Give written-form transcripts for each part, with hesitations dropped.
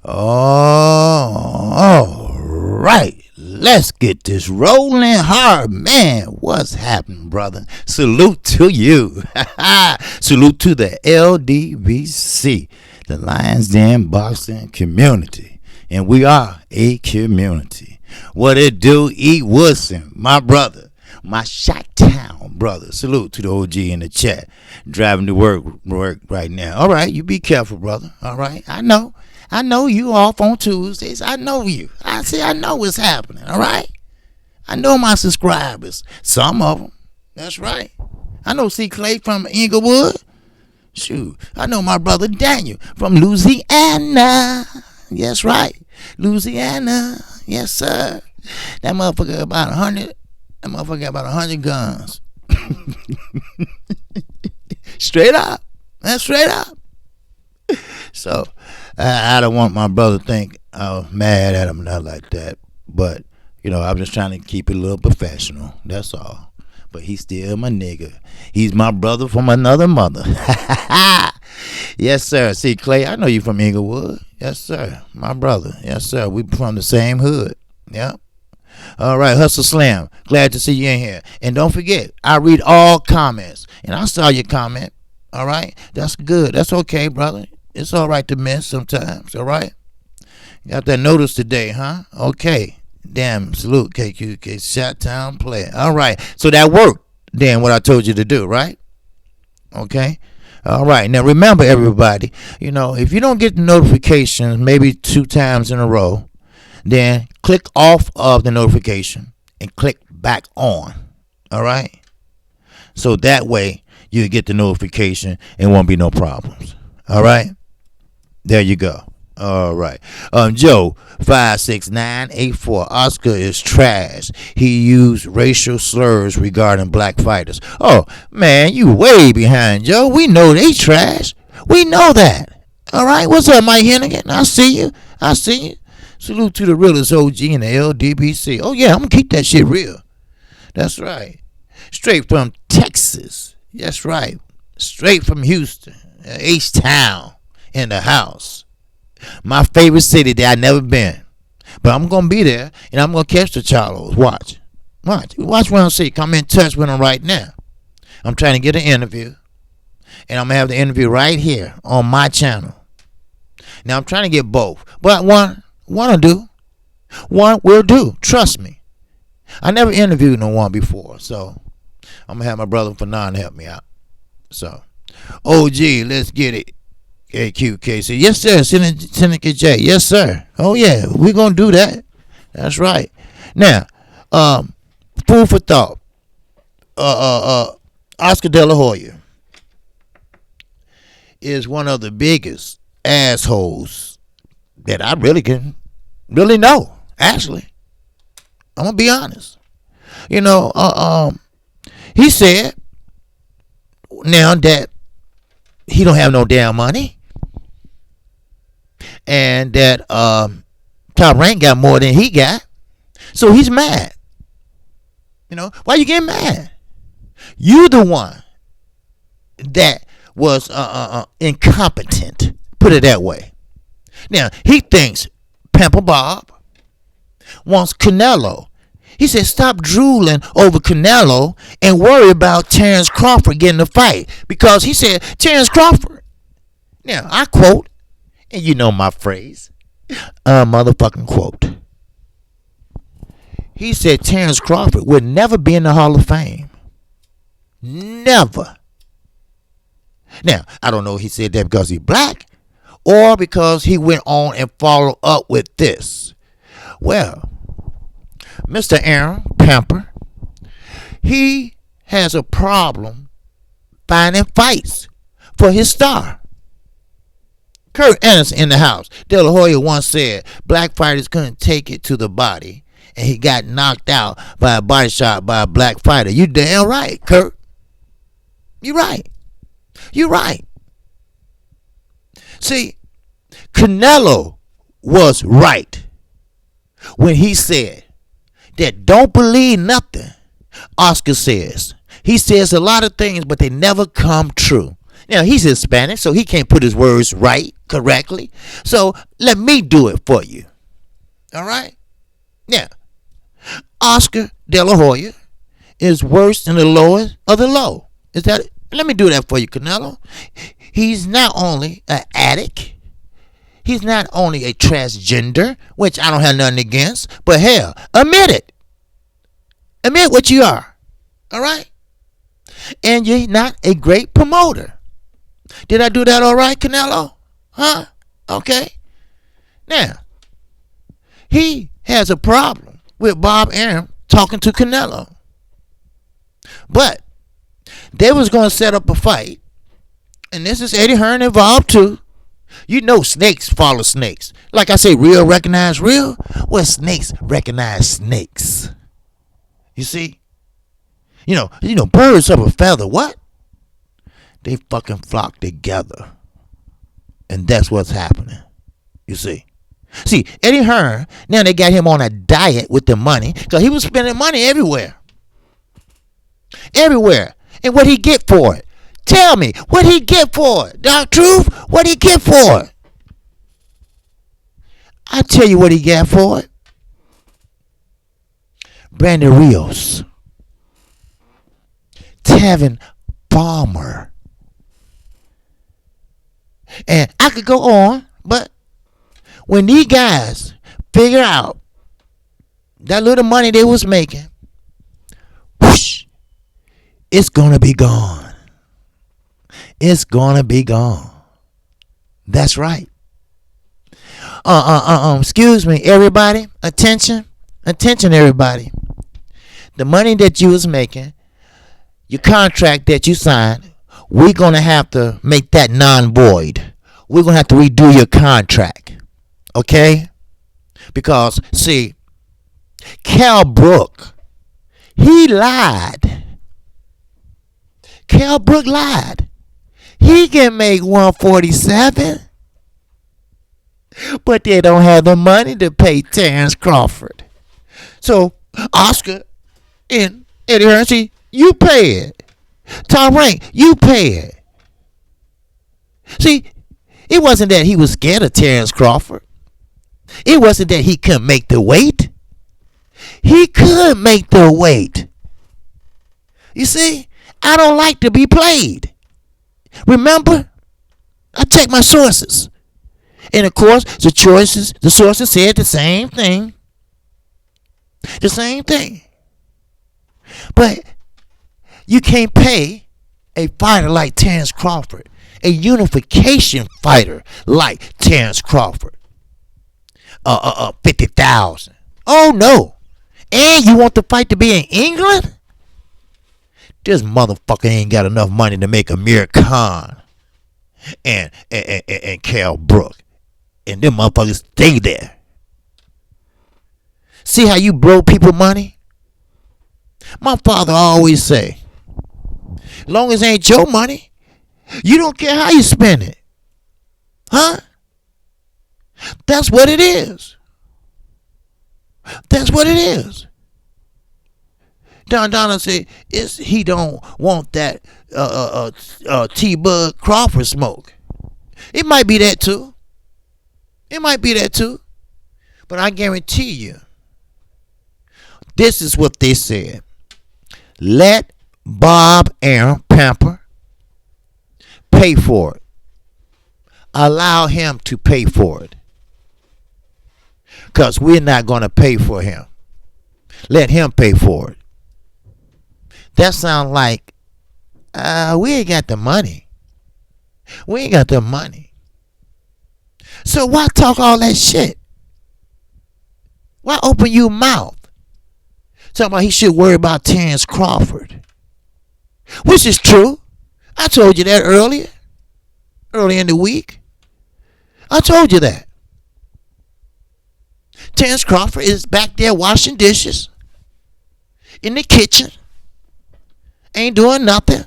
All right. Let's get this rolling hard. Man, what's happening, brother? Salute to you. Salute to the LDBC, the Lions Den Boxing Community. And we are a community. What it do, E. Woodson, my brother, my Chi-Town brother. Salute to the OG in the chat. Driving to work right now. All right, you be careful, brother. All right, I know you off on Tuesdays. I know you. I know what's happening. All right. I know my subscribers. Some of them. That's right. I know C. Clay from Inglewood. Shoot. I know my brother Daniel from Louisiana. Yes, right. Louisiana. Yes, sir. That motherfucker got about 100. That motherfucker got about 100 guns. Straight up. That's straight up. So I don't want my brother to think I'm mad at him, not like that. But, I'm just trying to keep it a little professional. That's all. But he's still my nigga. He's my brother from another mother. Yes, sir. See, Clay, I know you from Inglewood. Yes, sir. My brother. Yes, sir. We from the same hood. Yep. All right, Hustle Slam. Glad to see you in here. And don't forget, I read all comments. And I saw your comment. All right? That's good. That's okay, brother. It's all right to miss sometimes, all right? Got that notice today, huh? Okay. Damn, salute, KQK, Chi-Town player. All right. So that worked, then, what I told you to do, right? Okay? All right. Now, remember, everybody, if you don't get the notifications maybe 2 times in a row, then click off of the notification and click back on, all right? So that way, you get the notification and won't be no problems, all right? There you go. All right. Joe 56984. Oscar is trash. He used racial slurs regarding black fighters. Oh man, you way behind, Joe. We know they trash. We know that. All right. What's up, Mike Hennigan? I see you. Salute to the realest OG in the LDBC. Oh yeah, I'm gonna keep that shit real. That's right. Straight from Texas. That's right. Straight from Houston, H-Town. In the house. My favorite city that I've never been. But I'm going to be there and I'm going to catch the Charlos. Watch what I see. Come in touch with them right now. I'm trying to get an interview. And I'm going to have the interview right here on my channel. Now I'm trying to get both. But one will do. One will do. Trust me. I never interviewed no one before. So I'm going to have my brother Fanon help me out. So OG, let's get it. KQKC. Yes, sir. Seneca J. Yes, sir. Oh, yeah. We're going to do that. That's right. Now, food for thought. Oscar De La Hoya is one of the biggest assholes that I really know. Actually, I'm going to be honest. He said now that he don't have no damn money. And that Top Rank got more than he got. So he's mad. Why you getting mad? You the one that was incompetent. Put it that way. Now, he thinks Pamper Bob wants Canelo. He said, stop drooling over Canelo and worry about Terrence Crawford getting the fight. Because he said, Terrence Crawford. Now, I quote, and you know my phrase, motherfucking quote. He said Terrence Crawford would never be in the Hall of Fame. Never. Now, I don't know if he said that because he's black or because he went on and followed up with this. Well, Mr. Arum, Pamper, he has a problem finding fights for his star. Kurt Anderson in the house. De La Hoya once said black fighters couldn't take it to the body, and he got knocked out by a body shot by a black fighter. You damn right, Kurt. You right. See, Canelo was right when he said that don't believe nothing Oscar says. He says a lot of things, but they never come true. Now, he's Hispanic, so he can't put his words right, correctly. So let me do it for you. All right? Now, Oscar De La Hoya is worse than the lowest of the low. Is that it? Let me do that for you, Canelo. He's not only an addict, he's not only a transgender, which I don't have nothing against, but hell, admit it. Admit what you are. All right? And you're not a great promoter. Did I do that all right, Canelo? Huh? Okay. Now, he has a problem with Bob Arum talking to Canelo. But they was going to set up a fight. And this is Eddie Hearn involved too. You know snakes follow snakes. Like I say, real recognize real. Well, snakes recognize snakes. You see? You know, birds of a feather, what? They fucking flock together. And that's what's happening. You see? See, Eddie Hearn, now they got him on a diet with the money, because he was spending money everywhere. Everywhere. And what he get for it? Tell me, what he get for it? Dark Truth, what he get for it? I tell you what he got for it. Brandon Rios. Tevin Farmer. And I could go on, but when these guys figure out that little money they was making, whoosh, it's gonna be gone. It's gonna be gone. That's right. Excuse me, everybody. Attention, everybody. The money that you was making, your contract that you signed, we're gonna have to make that non-void. We're gonna have to redo your contract, okay? Because see, Cal Brook, he lied. Cal Brook lied. He can make 147, but they don't have the money to pay Terrence Crawford. So Oscar and Eddie Hearn, see, you pay it. Tom Rank, you pay it. See, it wasn't that he was scared of Terrence Crawford. It wasn't that he couldn't make the weight. He could make the weight. You see, I don't like to be played. Remember, I check my sources. And of course, the sources said the same thing. The same thing. But you can't pay a fighter like Terrence Crawford, a unification fighter like Terrence Crawford, 50,000. Oh no! And you want the fight to be in England? This motherfucker ain't got enough money to make Amir Khan and Cal Brook, and them motherfuckers stay there. See how you blow people money? My father always say, long as it ain't your money, you don't care how you spend it. Huh? That's what it is. That's what it is. Don Donna said he don't want that T-Bug Crawford smoke. It might be that too. It might be that too. But I guarantee you, this is what they said. Let Bob Arum, Pamper, pay for it. Allow him to pay for it. Because we're not going to pay for him. Let him pay for it. That sounds like we ain't got the money. We ain't got the money. So why talk all that shit? Why open your mouth? Talking about he should worry about Terrence Crawford. Which is true. I told you that earlier in the week. I told you that. Terrence Crawford is back there washing dishes in the kitchen. Ain't doing nothing.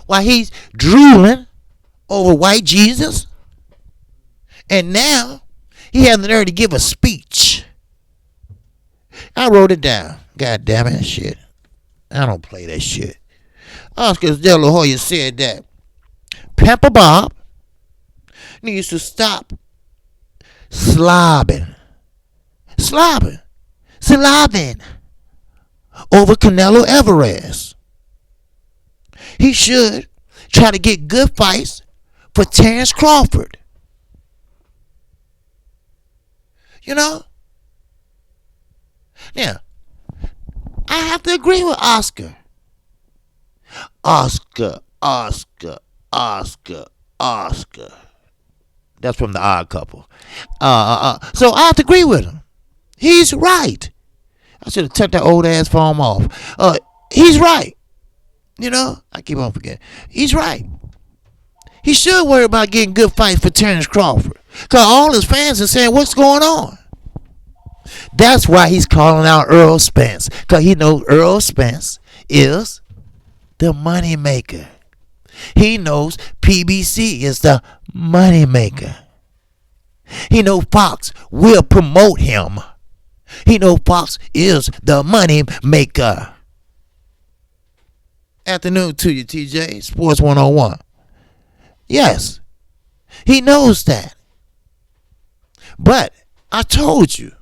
While he's drooling over white Jesus. And now he has the nerve to give a speech. I wrote it down. God damn it, shit. I don't play that shit. Oscar De La Hoya said that Pamper Bob needs to stop slobbing, slobbing, slobbing over Canelo Alvarez. He should try to get good fights for Terrence Crawford. You know? Now, I have to agree with Oscar. Oscar, Oscar, Oscar, Oscar. That's from the Odd Couple. So I have to agree with him. He's right. I should have turned that old ass phone off. He's right. You know, I keep on forgetting. He's right. He should worry about getting good fights for Terrence Crawford. Because all his fans are saying, what's going on? That's why he's calling out Earl Spence. Because he knows Earl Spence is the money maker. He knows PBC is the money maker. He knows Fox will promote him. He knows Fox is the money maker. Afternoon to you, TJ. Sports 101. Yes, he knows that. But I told you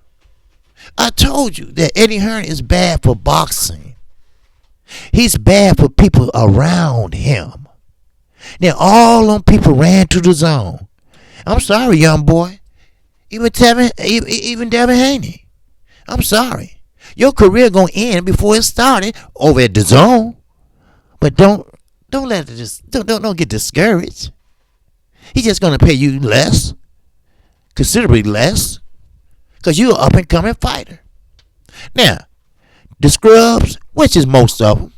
that Eddie Hearn is bad for boxing. He's bad for people around him. Now all them people ran to the zone. I'm sorry, young boy. Even Devin Haney. I'm sorry. Your career gonna end before it started over at the zone. But don't let it don't get discouraged. He's just gonna pay you less, considerably less, because you're an up and coming fighter. Now, the scrubs, which is most of them,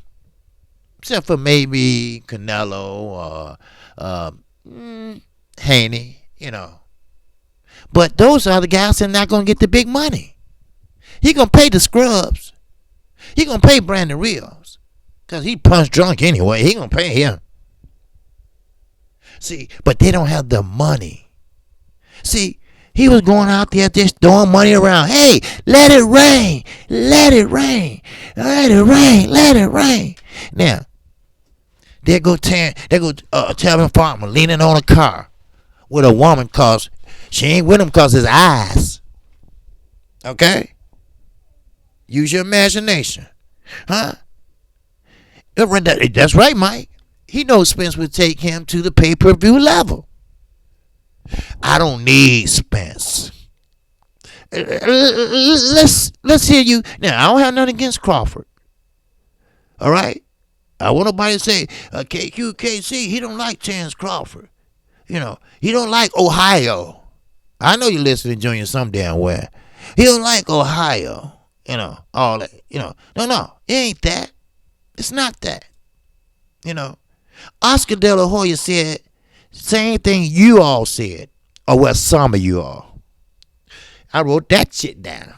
except for maybe Canelo or Haney, you know. But those are the guys that are not gonna get the big money. He gonna pay the scrubs. He gonna pay Brandon Rios. Because he punch drunk anyway. He gonna pay him. See, but they don't have the money. See, he was going out there just throwing money around. Hey, let it rain. Let it rain. Let it rain. Let it rain. Now, there go Tevin Farmer leaning on a car with a woman cause she ain't with him cause his eyes. Okay? Use your imagination. Huh? That's right, Mike. He knows Spence would take him to the pay-per-view level. I don't need Spence. Let's hear you. Now, I don't have nothing against Crawford. All right? I want nobody to say, KC, he don't like Terrence Crawford. You know, he don't like Ohio. I know you're listening, Junior, some damn where. He don't like Ohio. You know, all that. You know, no, it ain't that. It's not that. You know, Oscar De La Hoya said same thing you all said, or well, some of you all. I wrote that shit down.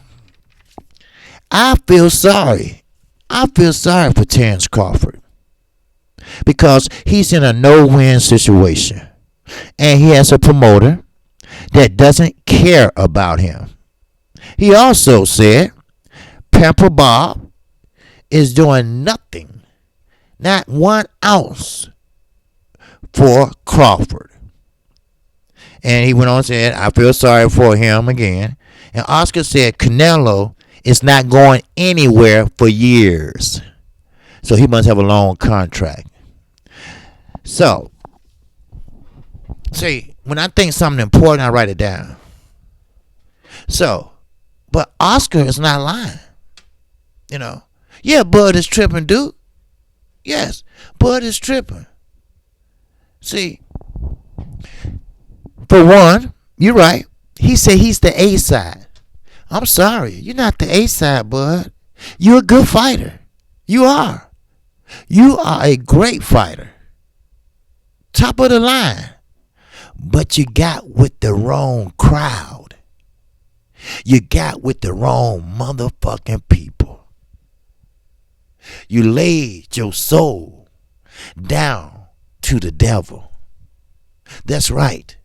I feel sorry. I feel sorry for Terrence Crawford because he's in a no-win situation, and he has a promoter that doesn't care about him. He also said Pamper Bob is doing nothing, not 1 ounce for Crawford. And he went on and said, I feel sorry for him again. And Oscar said Canelo is not going anywhere for years. So he must have a long contract. So, see, when I think something important, I write it down. So, but Oscar is not lying. You know. Yeah, Bud is tripping, dude. Yes, Bud is tripping. See, for one, you're right. He said he's the A side. I'm sorry, you're not the A side, Bud. You're a good fighter. You are. You are a great fighter. Top of the line. But you got with the wrong crowd. You got with the wrong motherfucking people. You laid your soul down to the devil. That's right.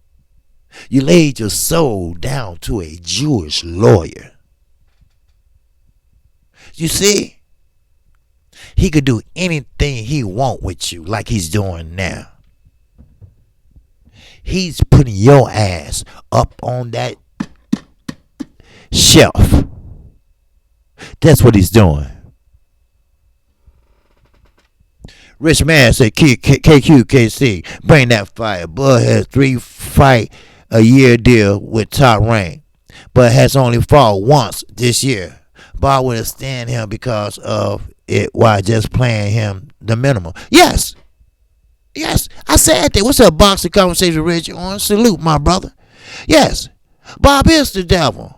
You laid your soul down to a Jewish lawyer. You see? he could do anything he want with you like he's doing now. He's putting your ass up on that shelf. That's what he's doing. Rich man said, KQKC, bring that fire. Bud has 3-fight-a-year deal with Top Rank, but has only fought once this year. Bob will stand him because of it while just playing him the minimum. Yes, I said that. What's up, Boxing Conversation, Rich? On salute, my brother. Yes, Bob is the devil.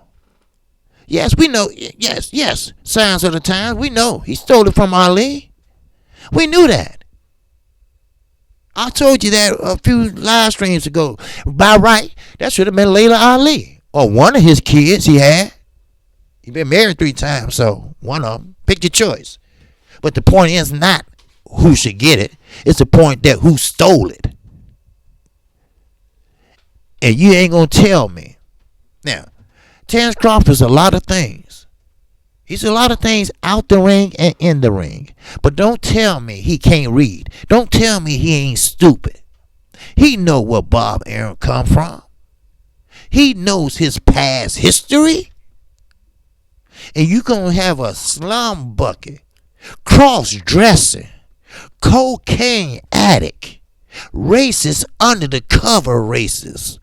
Yes, we know. Yes. Signs of the times. We know. He stole it from Ali. We knew that. I told you that a few live streams ago. By right, that should have been Layla Ali. Or one of his kids he had. He been married 3 times, so one of them. Pick your choice. But the point is not who should get it. It's the point that who stole it. And you ain't going to tell me. Now, Terrence Crawford's a lot of things. He's a lot of things out the ring and in the ring. But don't tell me he can't read. Don't tell me he ain't stupid. He know where Bob Arum come from. He knows his past history. And you going to have a slum bucket, cross-dressing, cocaine addict, racist under the cover racist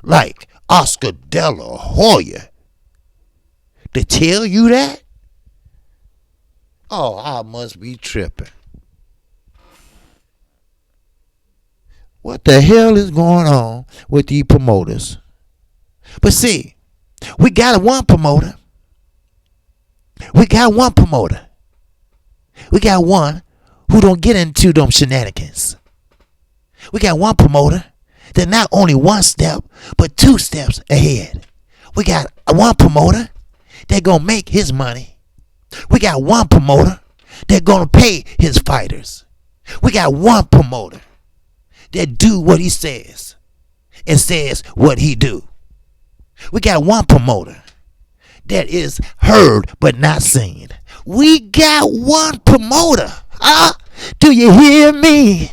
like Oscar De La Hoya to tell you that? Oh, I must be tripping. What the hell is going on with these promoters? But see, we got one promoter. We got one who don't get into them shenanigans. We got one promoter that not only one step, but 2 steps ahead. We got one promoter that gonna make his money. We got one promoter that gonna pay his fighters. We got one promoter that do what he says and says what he do. We got one promoter that is heard but not seen. We got one promoter. Do you hear me?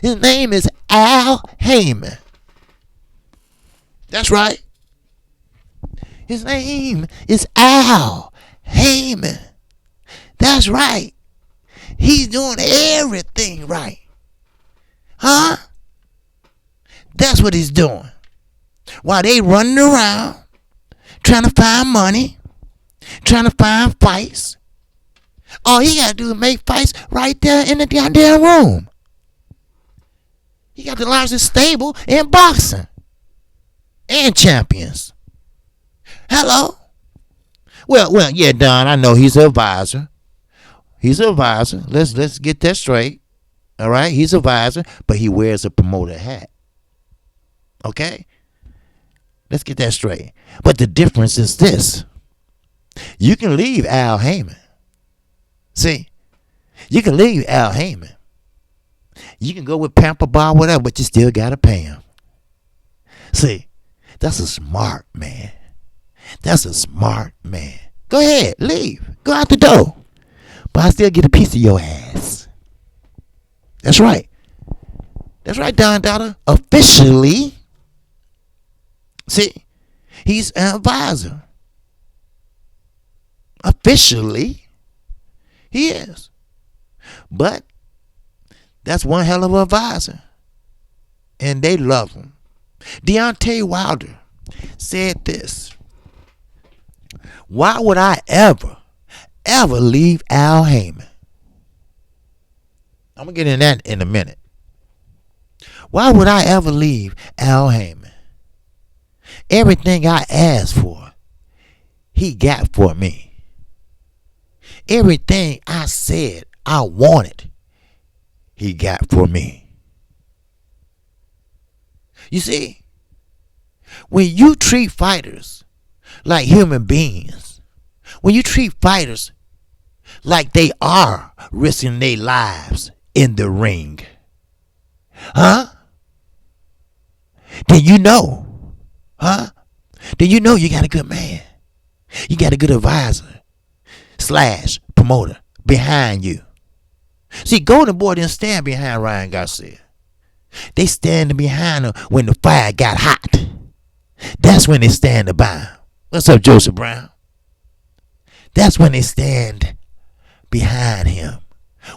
His name is Al Heyman. That's right. His name is Al Heyman. That's right. He's doing everything right. That's what he's doing. While they running around trying to find money, trying to find fights. All he got to do is make fights right there in the goddamn room. He got the largest stable in boxing. And champions. Hello? Well, yeah, Don, I know he's an advisor. He's an advisor. Let's get that straight. All right? He's an advisor, but he wears a promoter hat. Okay? Let's get that straight. But the difference is this. You can leave Al Heyman. See? You can leave Al Heyman. You can go with Pamper, whatever, but you still got to pay him. See? That's a smart man. That's a smart man. Go ahead. Leave. Go out the door. But I still get a piece of your ass. That's right. That's right, Don Dada. Officially. See, he's an advisor. Officially, he is. But that's one hell of an advisor. And they love him. Deontay Wilder said this. Why would I ever leave Al Heyman? I'm going to get in that in a minute. Why would I ever leave Al Heyman? Everything I asked for, he got for me. Everything I said I wanted, he got for me. You see, when you treat fighters like human beings, when you treat fighters like they are risking their lives in the ring, then you know. Then you know you got a good man. You got a good advisor / promoter behind you. See, Golden Boy didn't stand behind Ryan Garcia. They standing behind him when the fire got hot. That's when they stand by him. What's up, Joseph Brown? That's when they stand behind him.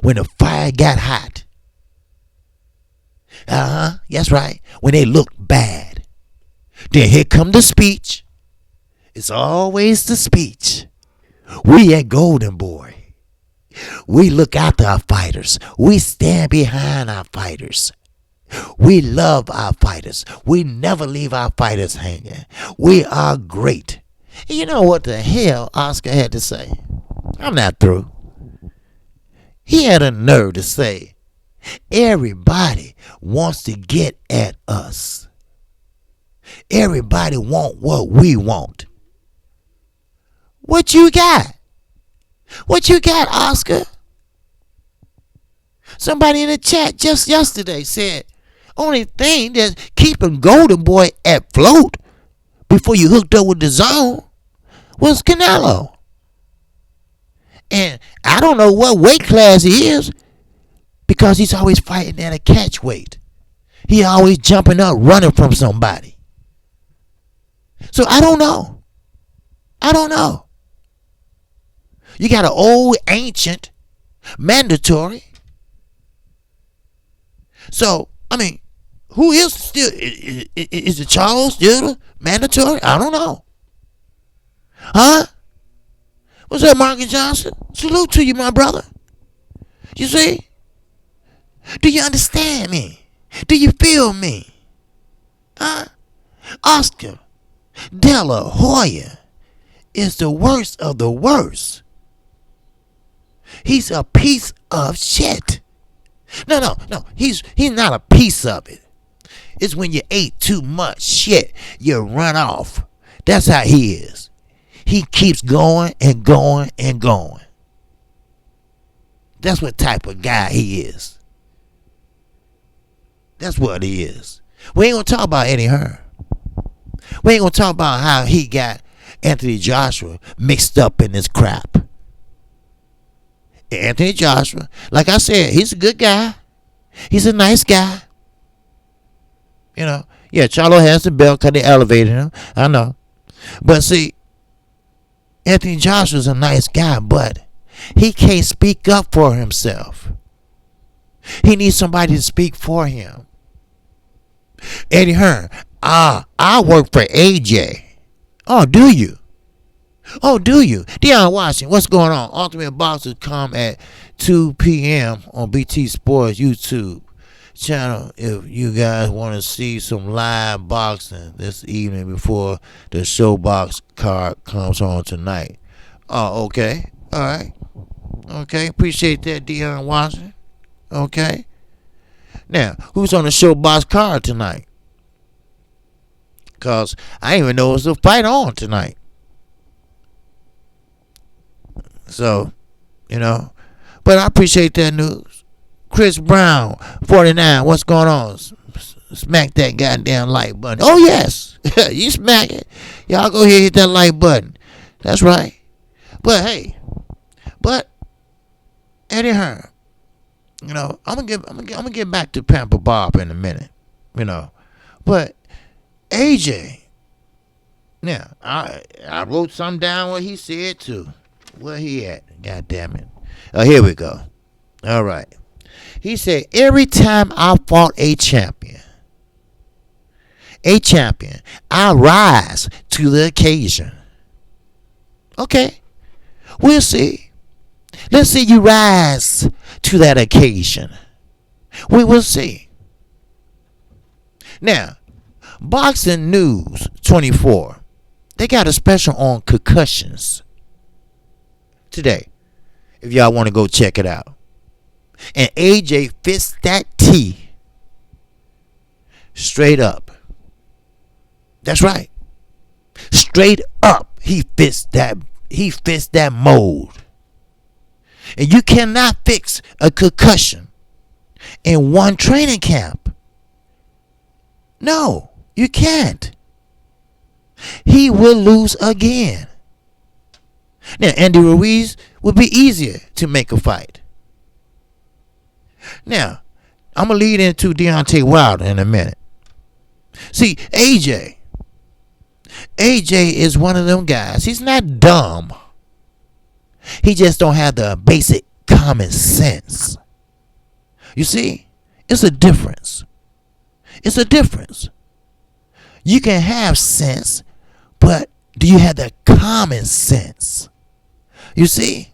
When the fire got hot. That's right. When they look bad. Then here come the speech. It's always the speech. We at Golden Boy, we look after our fighters. We stand behind our fighters. We love our fighters. We never leave our fighters hanging. We are great. And you know what the hell Oscar had to say? I'm not through. He had a nerve to say, everybody wants to get at us. Everybody want what we want. What you got? What you got, Oscar? Somebody in the chat just yesterday said, only thing that's keeping Golden Boy at float before you hooked up with the zone was Canelo. And I don't know what weight class he is because he's always fighting at a catch weight. He always jumping up, running from somebody. So I don't know. You got an old, ancient, mandatory. So, I mean, who is still, is it Charles still mandatory? I don't know. Huh? What's up, marrionhanson? Salute to you, my brother. You see? Do you understand me? Do you feel me? Huh? Oscar De La Hoya is the worst of the worst. He's a piece of shit. No. He's not a piece of it. It's when you ate too much shit, you run off. That's how he is. He keeps going and going and going. That's what type of guy he is. That's what he is. We ain't gonna talk about Eddie Hearn. We ain't gonna talk about how he got Anthony Joshua mixed up in this crap. Anthony Joshua, like I said, he's a good guy. He's a nice guy. You know, yeah, Charlo has the belt because they elevated him. I know. But see, Anthony Joshua's a nice guy, but he can't speak up for himself. He needs somebody to speak for him. Eddie Hearn, I work for AJ. Oh, do you? Deion Washington, what's going on? Ultimate Boxers come at 2 p.m. on BT Sports YouTube channel if you guys want to see some live boxing this evening before the Showbox card comes on tonight. Oh, okay. All right. Okay. Appreciate that, Deion Washington. Okay. Now, who's on the Showbox card tonight? Because I didn't even know it was a fight on tonight. So, you know, but I appreciate that news. Chris Brown, 49, what's going on? Smack that goddamn like button. Oh, yes. You smack it. Y'all go ahead and hit that like button. That's right. But, hey, Eddie Hearn, you know, I'm gonna get back to Pamper Bob in a minute, you know. But AJ, now, I wrote something down what he said, too. Where he at? God damn it. Oh, here we go. All right. He said, every time I fought a champion, I rise to the occasion. Okay. We'll see. Let's see you rise to that occasion. We will see. Now, Boxing News 24. They got a special on concussions today, if y'all want to go check it out. And AJ fits that T straight up. That's right. Straight up, he fits that mold. And you cannot fix a concussion in one training camp. No, you can't. He will lose again. Now, Andy Ruiz would be easier to make a fight. Now, I'm going to lead into Deontay Wilder in a minute. See, AJ is one of them guys. He's not dumb. He just don't have the basic common sense. You see, it's a difference. It's a difference. You can have sense, but do you have the common sense? You see,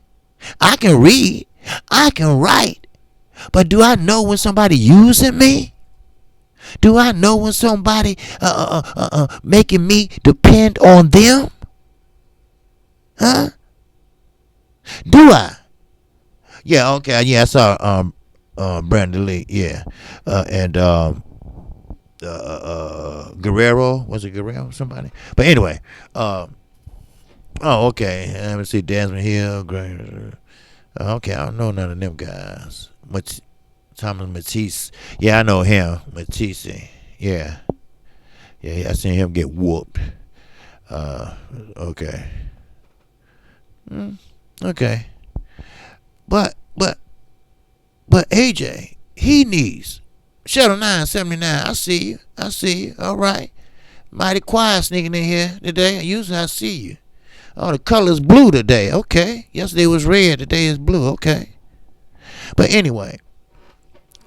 I can read, I can write, but do I know when somebody using me? Do I know when somebody making me depend on them? Huh? Do I? Yeah, okay, yeah, I saw Brandon Lee, yeah, and Guerrero, was it Guerrero? Somebody, but anyway, oh, okay, let me see, Desmond Hill, okay, I don't know none of them guys. Thomas Matisse, yeah, I know him, Matisse, yeah, I seen him get whooped. Okay. Okay. But AJ, he needs Shuttle 979. I see you. All right. Mighty quiet sneaking in here today. Usually I see you. Oh, the color's blue today. Okay. Yesterday was red. Today is blue. Okay. But anyway,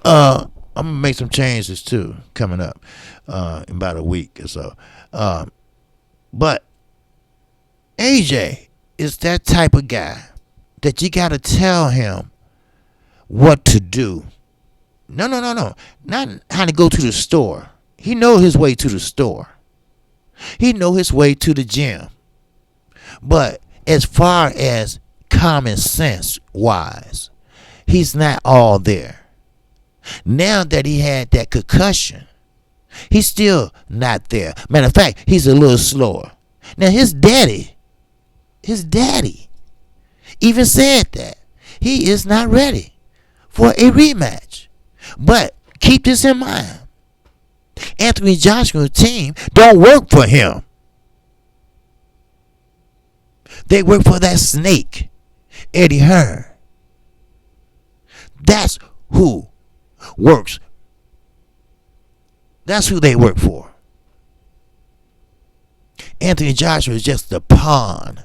I'm gonna make some changes too coming up in about a week or so. But AJ is that type of guy that you gotta tell him what to do. No. Not how to go to the store. He know his way to the store. He know his way to the gym. But as far as common sense wise, he's not all there. Now that he had that concussion, he's still not there. Matter of fact, he's a little slower. Now his daddy even said that he is not ready for a rematch. But keep this in mind. Anthony Joshua's team don't work for him. They work for that snake, Eddie Hearn. That's who works. That's who they work for. Anthony Joshua is just the pawn.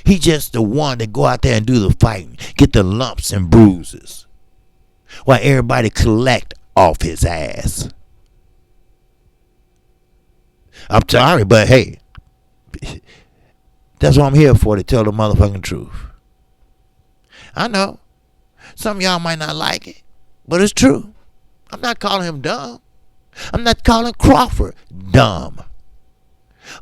He just the one that go out there and do the fighting, get the lumps and bruises, while everybody collect off his ass. I'm sorry, but hey, that's what I'm here for, to tell the motherfucking truth. I know some of y'all might not like it, but it's true. I'm not calling him dumb. I'm not calling Crawford dumb.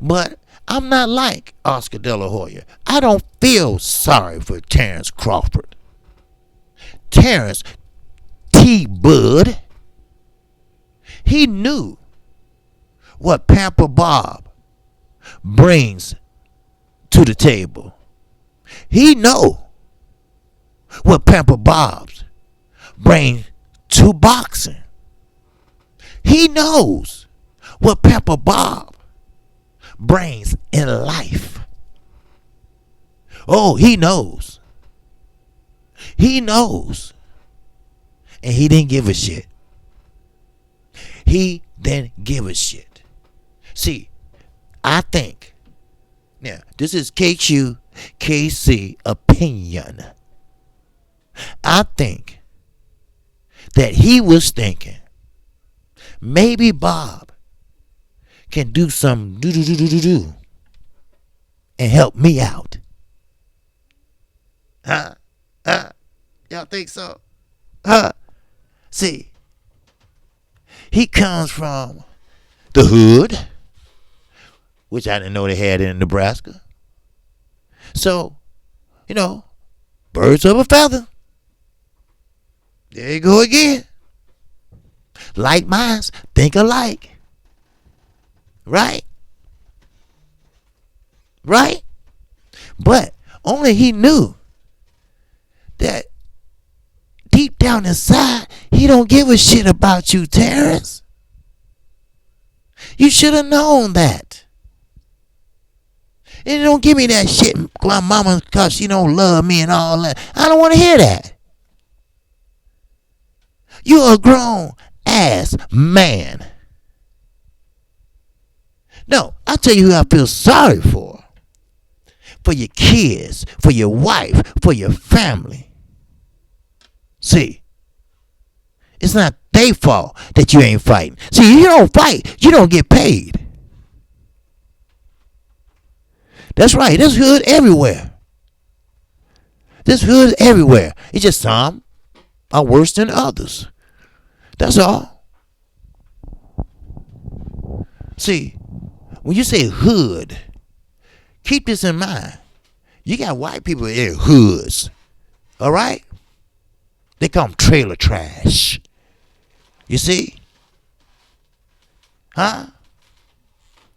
But I'm not like Oscar De La Hoya. I don't feel sorry for Terrence Crawford. Terrence T. Bud, he knew what Pamper Bob brings to the table. He know what Pamper Bob's bring to boxing. He knows what Pamper Bob brings in life. Oh, he knows. He knows. And he didn't give a shit. He didn't give a shit. See, I think, now, this is KC opinion. I think that he was thinking maybe Bob can do some do and help me out. Huh? Y'all think so? Huh? See, he comes from the hood, which I didn't know they had in Nebraska. So, birds of a feather. There you go again. Like minds think alike. Right? Right? But only he knew that deep down inside, he don't give a shit about you, Terrence. You should have known that. And don't give me that shit, my mama, because she don't love me and all that. I don't want to hear that. You're a grown ass man. No, I'll tell you who I feel sorry for. For your kids, for your wife, for your family. See, it's not their fault that you ain't fighting. See, you don't fight, you don't get paid. That's right, there's hood everywhere. There's hood everywhere. It's just some are worse than others. That's all. See, when you say hood, keep this in mind. You got white people in hoods. All right? They call them trailer trash. You see? Huh?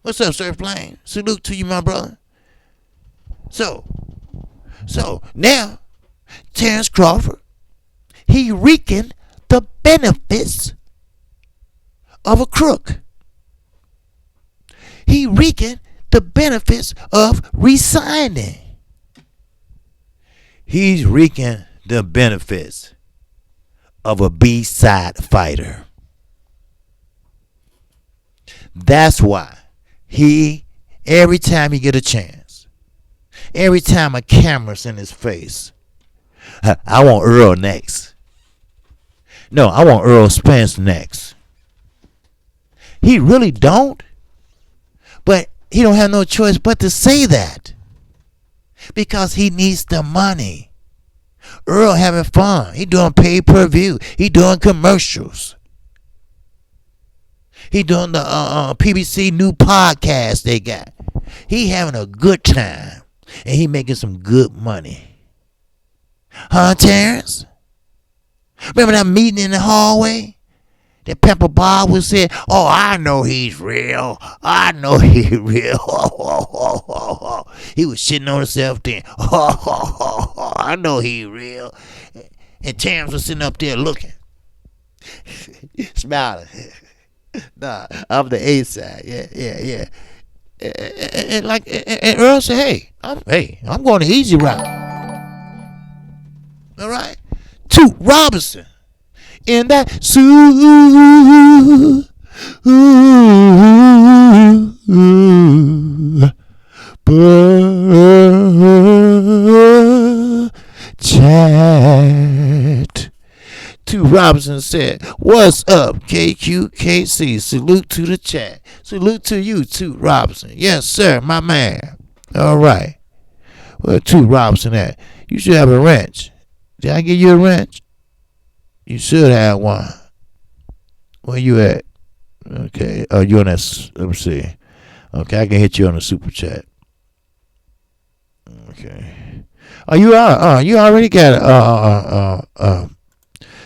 What's up, Sir Flame? Salute to you, my brother. So now, Terrence Crawford, he reaping the benefits of a crook. He reaping the benefits of resigning. He's reaping the benefits of a B-side fighter. That's why every time he get a chance, every time a camera's in his face, I want Earl next. No, I want Earl Spence next. He really don't. But he don't have no choice but to say that. Because he needs the money. Earl having fun. He doing pay-per-view. He doing commercials. He doing the PBC new podcast they got. He having a good time. And he making some good money. Huh, Terrence? Remember that meeting in the hallway? That Pamper Bob was saying, oh, I know he's real. I know he's real. He was shitting on himself then. I know he's real. And Terrence was sitting up there looking. Smiling. Nah, I'm the A side. Yeah. And Earl said, I'm going the easy route. All right? Toot Robinson. In that chat. Toot Robinson said, what's up, KQKC? Salute to the chat. Salute to you, Toot Robinson. Yes, sir, my man. All right. Where Toot Robinson at? You should have a wrench. Did I give you a wrench? You should have one. Where you at? Okay. Oh, you on that? Let me see. Okay, I can hit you on the super chat. Okay. Oh, you are. You already got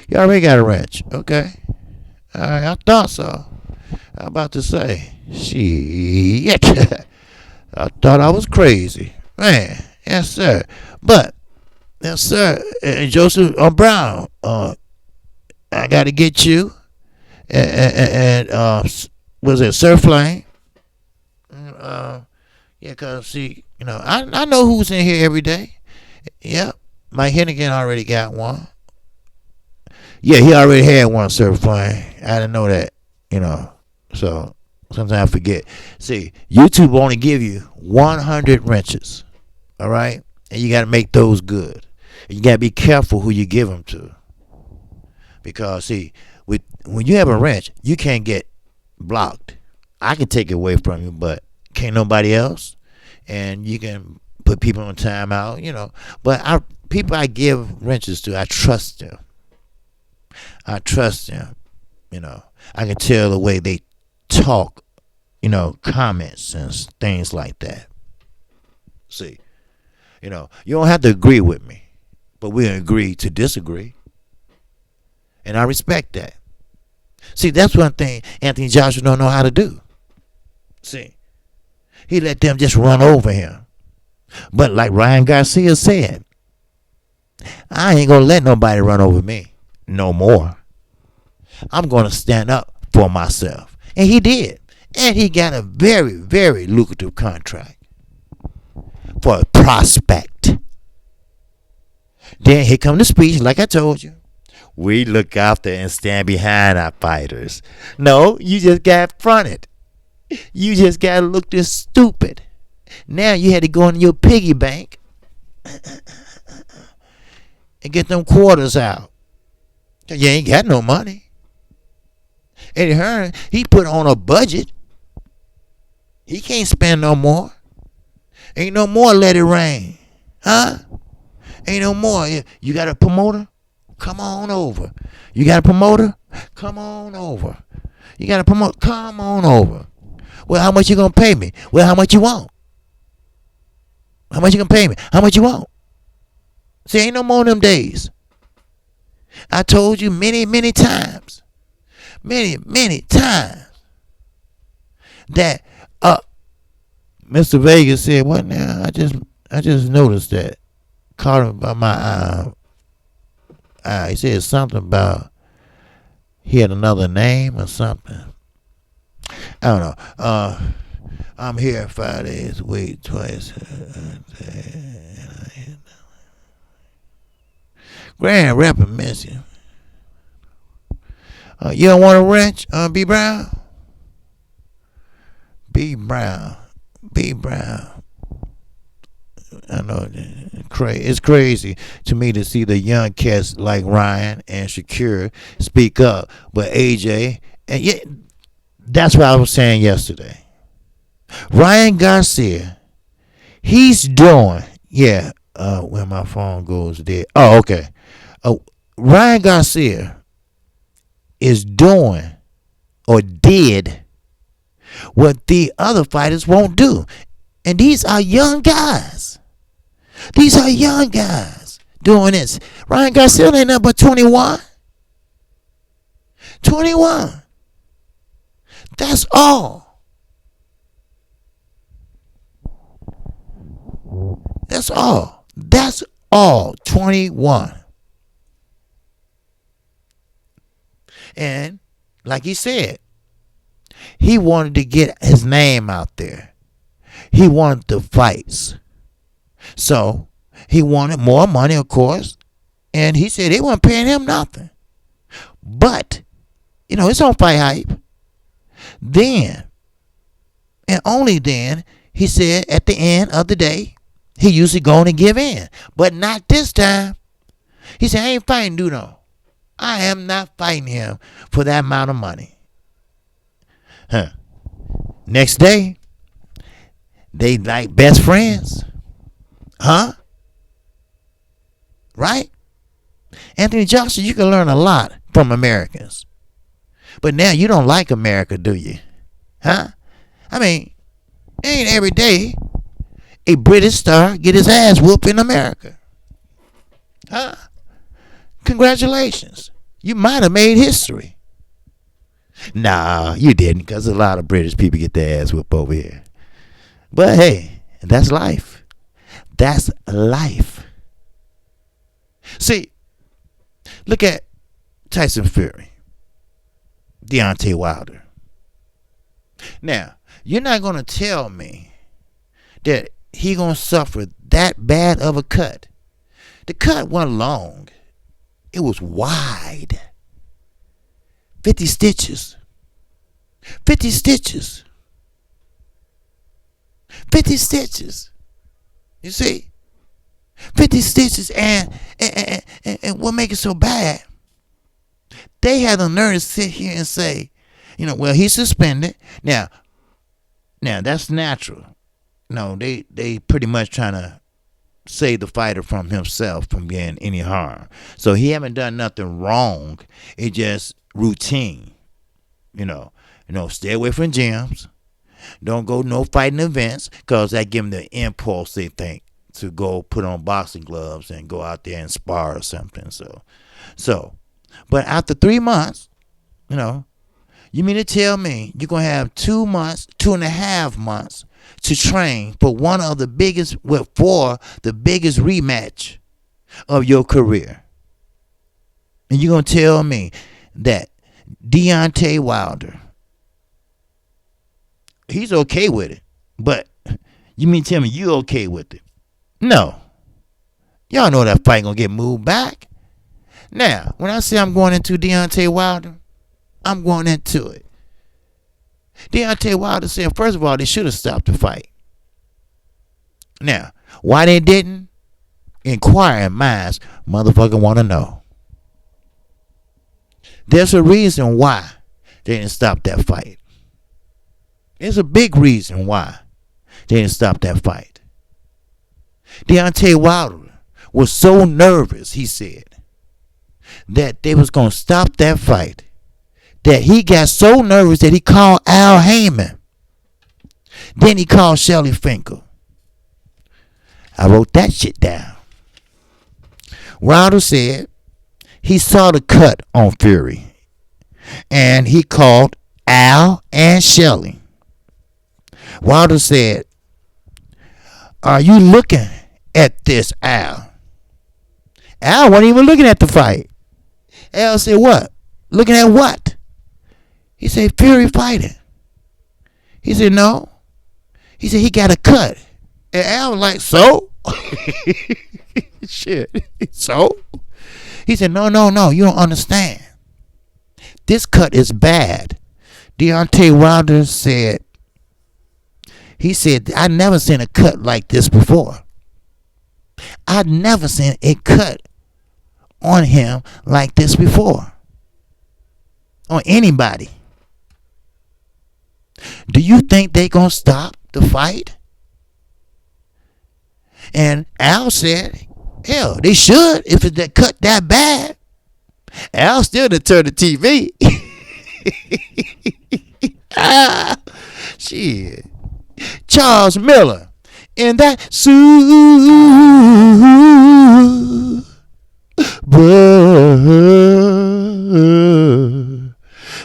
you already got a wrench. Okay. All right. I thought so. I'm about to say, shit. I thought I was crazy, man. Yes, sir. But yes, sir. And Joseph Brown. I got to get you and was it Sir Flame? Yeah, cause see, I know who's in here every day. Yep, Mike Hennigan already got one. Yeah, he already had one, Sir Flame. I didn't know that, So sometimes I forget. See, YouTube only give you 100 wrenches, all right, and you got to make those good. And you got to be careful who you give them to. Because, see, when you have a wrench, you can't get blocked. I can take it away from you, but can't nobody else. And you can put people on timeout, But people I give wrenches to, I trust them. I can tell the way they talk, comments and things like that. See, you don't have to agree with me, but we agree to disagree. And I respect that. See, that's one thing Anthony Joshua don't know how to do. See, he let them just run over him. But like Ryan Garcia said, I ain't going to let nobody run over me no more. I'm going to stand up for myself. And he did. And he got a very, very lucrative contract for a prospect. Then here come the speech, like I told you. We look after and stand behind our fighters. No, you just got fronted. You just got to look this stupid. Now you had to go in your piggy bank and get them quarters out. You ain't got no money. Eddie Hearn, he put on a budget. He can't spend no more. Ain't no more let it rain. Huh? Ain't no more. You got a promoter? Come on over. You got a promoter? Come on over. You got a promoter? Come on over. Well, how much you gonna pay me? Well, how much you want? How much you gonna pay me? How much you want? See, ain't no more of them days. I told you many, many times. Many, many times. That Mr. Vegas said, what now? I just noticed that. Caught him by my eye. He said something about he had another name or something. I don't know. I'm here 5 days a week, twice. Grand Rapper miss you. You don't want a wrench, B. Brown? B. Brown. I know it's crazy to me to see the young cats like Ryan and Shakir speak up, but AJ, and yeah, that's what I was saying yesterday. Ryan Garcia, he's doing, when my phone goes dead. Oh, okay. Ryan Garcia is doing or did what the other fighters won't do. And these are young guys. These are young guys doing this. Ryan Garcia ain't nothing but 21. 21. That's all. That's all. That's all. 21. And like he said, he wanted to get his name out there. He wanted the fights. So he wanted more money, of course. And he said they weren't paying him nothing. But, it's on Fight Hype. Then, and only then, he said at the end of the day, he usually going to give in. But not this time. He said, I ain't fighting Duno. I am not fighting him for that amount of money. Next day, they like best friends. Right? Anthony Joshua, you can learn a lot from Americans. But now you don't like America, do you? I mean, ain't every day a British star get his ass whooped in America. Congratulations. You might have made history. Nah, you didn't, because a lot of British people get their ass whooped over here. But hey, that's life. That's life. See, look at Tyson Fury, Deontay Wilder. Now, you're not going to tell me that he going to suffer that bad of a cut. The cut wasn't long. It was wide. 50 stitches. 50 stitches. 50 stitches. You see? 50 stitches, and what make it so bad? They had the nerve to sit here and say, well, he's suspended. Now that's natural. No, they pretty much trying to save the fighter from himself from getting any harm. So he haven't done nothing wrong. It just routine. Stay away from gyms. Don't go no fighting events, because that give them the impulse, they think, to go put on boxing gloves and go out there and spar or something. So, but after 3 months, you mean to tell me you're going to have 2 months, 2.5 months to train for the biggest rematch of your career? And you're going to tell me that Deontay Wilder, he's okay with it, but you mean to tell me you okay with it? No. Y'all know that fight gonna get moved back. Now, when I say I'm going into Deontay Wilder, I'm going into it. Deontay Wilder said, first of all, they should have stopped the fight. Now, why they didn't? Inquiring minds, motherfucker, want to know. There's a reason why they didn't stop that fight. There's a big reason why they didn't stop that fight. Deontay Wilder was so nervous, he said, that they was going to stop that fight, that he got so nervous that he called Al Heyman. Then he called Shelly Finkel. I wrote that shit down. Wilder said he saw the cut on Fury, and he called Al and Shelly. Wilder said, are you looking at this, Al? Al wasn't even looking at the fight. Al said, what? Looking at what? He said, Fury fighting. He said, no. He said, he got a cut. And Al was like, so? Shit. So? He said, no, you don't understand. This cut is bad. Deontay Wilder said, he said, I never seen a cut like this before. I'd never seen a cut on him like this before. On anybody. Do you think they gonna stop the fight? And Al said, hell, they should if it's that cut that bad. Al still didn't turn the TV. Shit. Charles Miller in that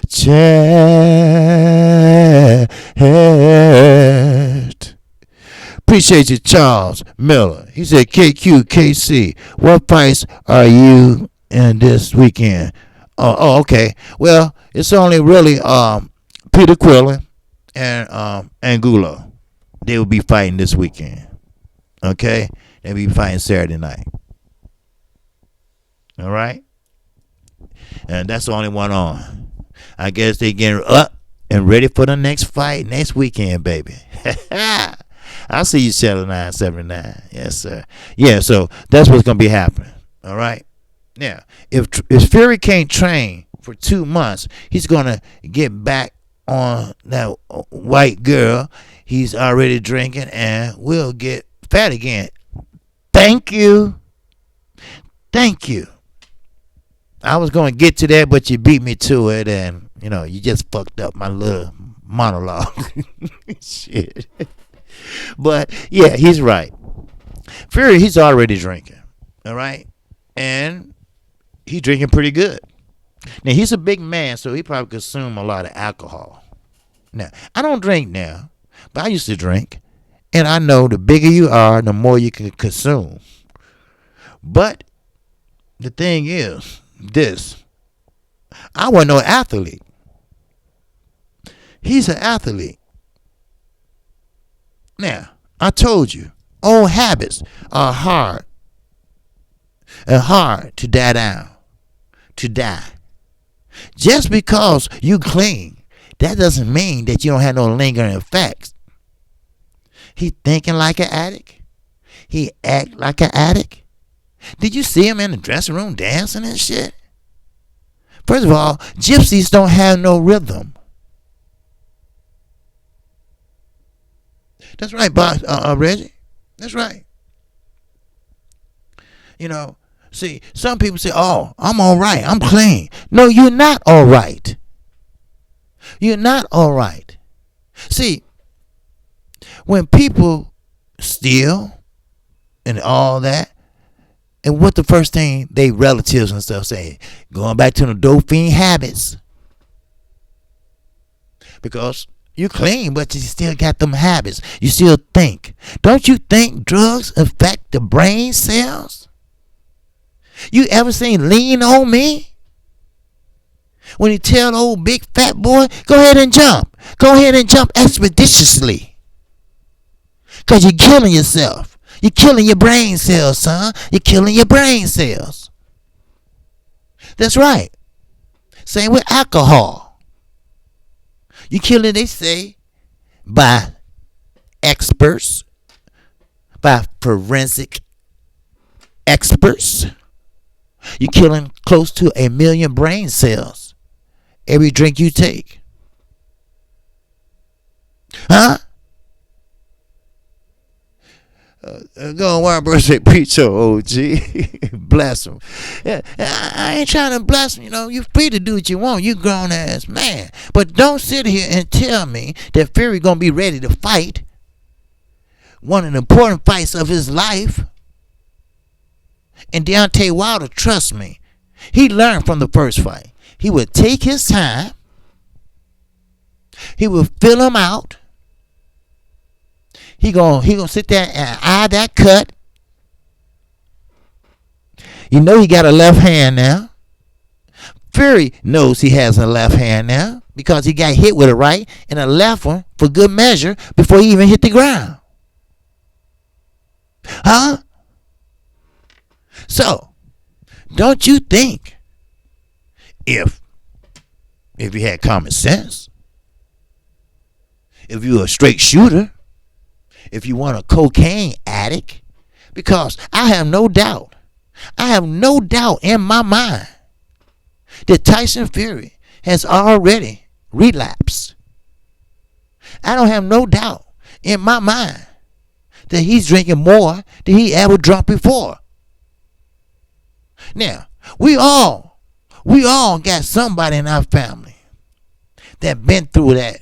chat. Appreciate you, Charles Miller. He said, KC, what fights are you in this weekend? Oh, okay. Well, it's only really Peter Quillen and Angulo. They will be fighting this weekend. Okay? They'll be fighting Saturday night. All right? And that's the only one on. I guess they getting up and ready for the next fight next weekend, baby. I'll see you Channel 979. Yes, sir. Yeah, so that's what's going to be happening. All right? Now, if Fury can't train for 2 months, he's going to get back on that white girl he's already drinking and will get fat again. Thank you. I was going to get to that, but you beat me to it, and, you just fucked up my little monologue. Shit. But, yeah, he's right. Fury, he's already drinking, all right? And he's drinking pretty good. Now, he's a big man, so he probably consumes a lot of alcohol. Now, I don't drink now, but I used to drink. And I know the bigger you are, the more you can consume. But the thing is, I wasn't no athlete. He's an athlete. Now, I told you, old habits are hard to die down, to die. Just because you clean, that doesn't mean that you don't have no lingering effects. He thinking like an addict. He act like an addict. Did you see him in the dressing room dancing and shit? First of all, gypsies don't have no rhythm. That's right, boss, Reggie. That's right. See, some people say, oh, I'm all right. I'm clean. No, you're not all right. You're not all right. See, when people steal and all that, and what the first thing they relatives and stuff say, going back to the dope fiend habits. Because you clean, but you still got them habits. You still think. Don't you think drugs affect the brain cells? You ever seen Lean on Me? When he tell the old big fat boy, go ahead and jump. Go ahead and jump expeditiously. Because you're killing yourself. You're killing your brain cells, son. You're killing your brain cells. That's right. Same with alcohol. You killing, they say, by experts, by forensic experts. You're killing close to 1 million brain cells every drink you take. Huh? Go on, one birthday preacher, OG. Bless him. Yeah, I ain't trying to bless him. You free to do what you want. You grown ass man. But don't sit here and tell me that Fury gonna be ready to fight one of the important fights of his life. And Deontay Wilder, trust me, he learned from the first fight. He would take his time. He would fill him out. He gonna sit there and eye that cut. He got a left hand now. Fury knows he has a left hand now because he got hit with a right and a left one for good measure before he even hit the ground. Huh? So, don't you think if you had common sense, if you were a straight shooter, if you weren't a cocaine addict, because I have no doubt in my mind that Tyson Fury has already relapsed. I don't have no doubt in my mind that he's drinking more than he ever drunk before. Now, we all got somebody in our family that been through that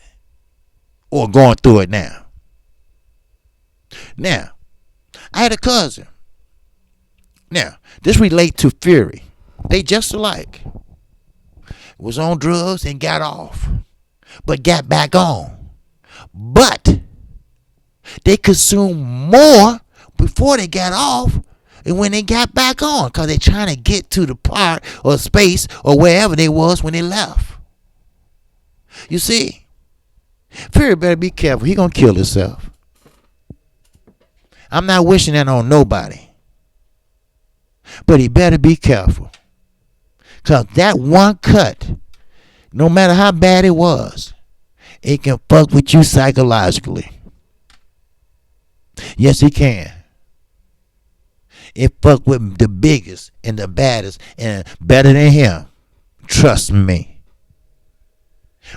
or going through it now. Now, I had a cousin. Now, this relate to Fury. They just alike. Was on drugs and got off, but got back on. But they consumed more before they got off and when they got back on, because they trying to get to the part or space or wherever they was when they left. You see, Fury better be careful. He gonna kill himself. I'm not wishing that on nobody. But he better be careful. Because that one cut, no matter how bad it was, it can fuck with you psychologically. Yes, it can. It fuck with the biggest and the baddest and better than him. Trust me.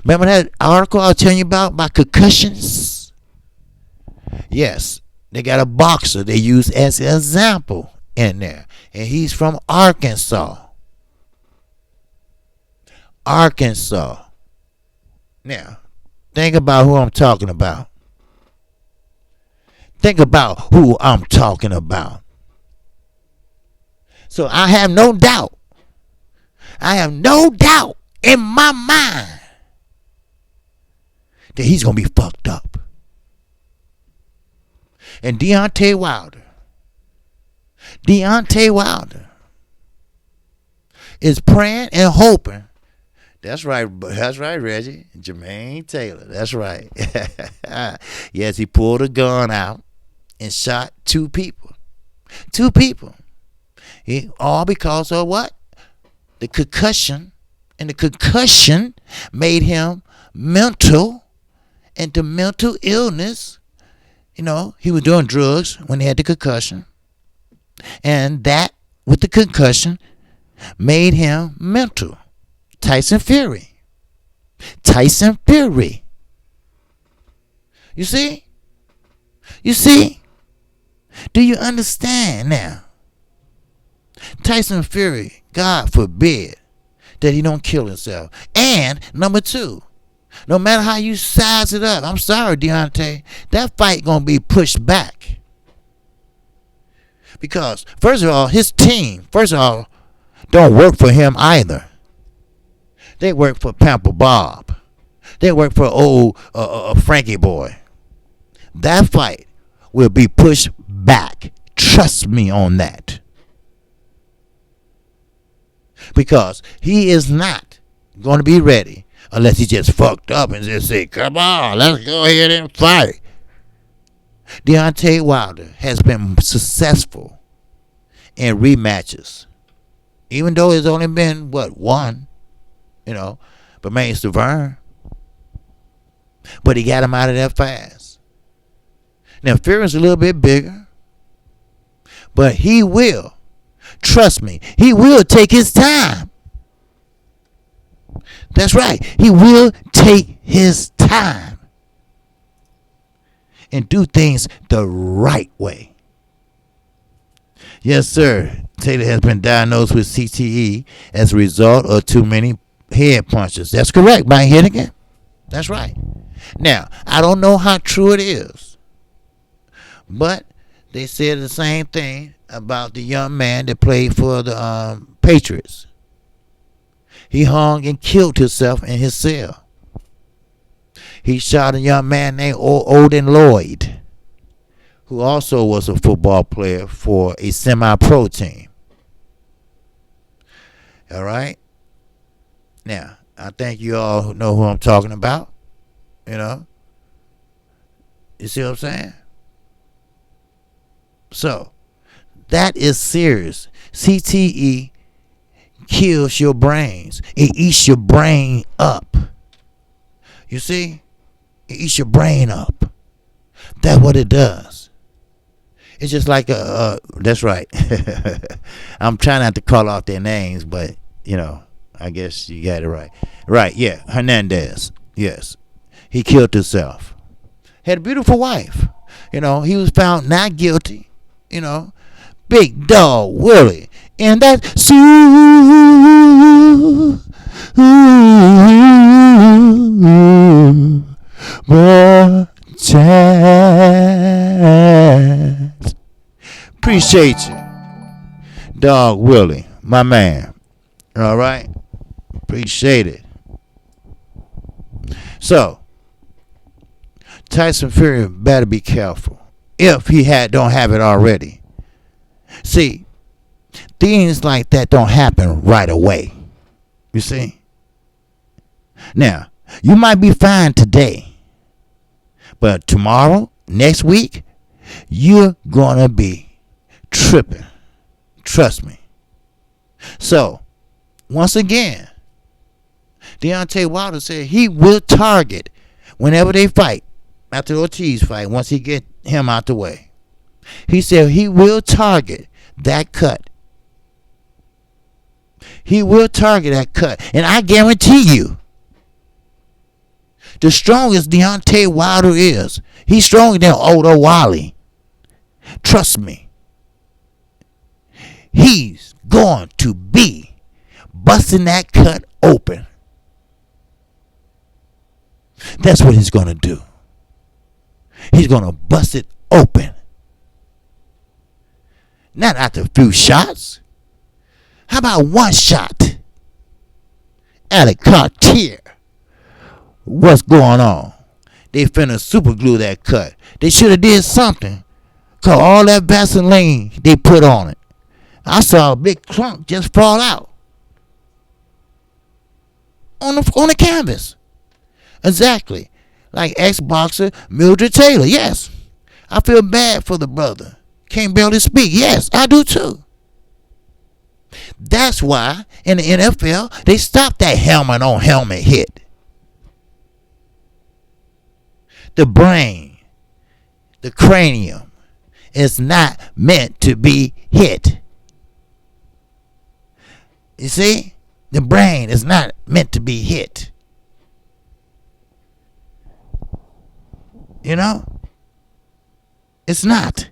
Remember that article I was telling you about concussions? Yes. They got a boxer they use as an example in there. And he's from Arkansas. Arkansas. Now, think about who I'm talking about. Think about who I'm talking about. So I have no doubt in my mind that he's going to be fucked up. And Deontay Wilder is praying and hoping. That's right, Reggie. Jermaine Taylor. That's right. Yes, he pulled a gun out and shot two people. All because of what? The concussion. And the concussion made him mental. And the mental illness, he was doing drugs when he had the concussion. And that, with the concussion, made him mental. Tyson Fury. You see? Do you understand now? Tyson Fury, God forbid that he don't kill himself. And number two, no matter how you size it up, I'm sorry, Deontay, that fight gonna be pushed back. Because, first of all, his team, don't work for him either. They work for Pamper Bob. They work for old Frankie boy. That fight will be pushed back. Trust me on that. Because he is not going to be ready unless he just fucked up and just say, come on, let's go ahead and fight. Deontay Wilder has been successful in rematches Even though it's only been, one, but man, Severn. But he got him out of there fast. Now, Fury's a little bit bigger, but he will. Trust me, he will take his time. That's right. He will take his time and do things the right way. Yes, sir. Taylor has been diagnosed with CTE as a result of too many head punches. That's correct. By hitting it. That's right. Now, I don't know how true it is, but they said the same thing about the young man that played for the Patriots. He hung and killed himself in his cell. He shot a young man named Odin Lloyd, who also was a football player for a semi-pro team. All right? Now, I think you all know who I'm talking about. You see what I'm saying? So, that is serious. CTE kills your brains. It eats your brain up. You see? It eats your brain up. That's what it does. It's just like that's right. I'm trying not to call out their names, but, I guess you got it right. Right, yeah. Hernandez. Yes. He killed himself. Had a beautiful wife. He was found not guilty. Big dog Willie. And that appreciate you, dog Willie, my man. All right, appreciate it. So, Tyson Fury better be careful if he don't have it already. See, things like that don't happen right away. You see? Now, you might be fine today, but tomorrow, next week, you're gonna be tripping. Trust me. So, once again, Deontay Wilder said he will target whenever they fight, after the Ortiz fight, once he get him out the way. He said he will target that cut. He will target that cut. And I guarantee you, the strongest Deontay Wilder is, he's stronger than Odo Wally. Trust me. He's going to be busting that cut open. That's what he's going to do. He's going to bust it open. Not after a few shots. How about one shot? Alec Cartier. What's going on? They finna super glue that cut. They should have did something. Cause all that Vaseline they put on it. I saw a big clump just fall out. On the canvas. Exactly. Like ex-boxer Mildred Taylor. Yes. I feel bad for the brother. Can't barely speak. Yes, I do too. That's why in the NFL they stopped that helmet on helmet hit. The brain, the cranium, is not meant to be hit. You see? The brain is not meant to be hit. It's not.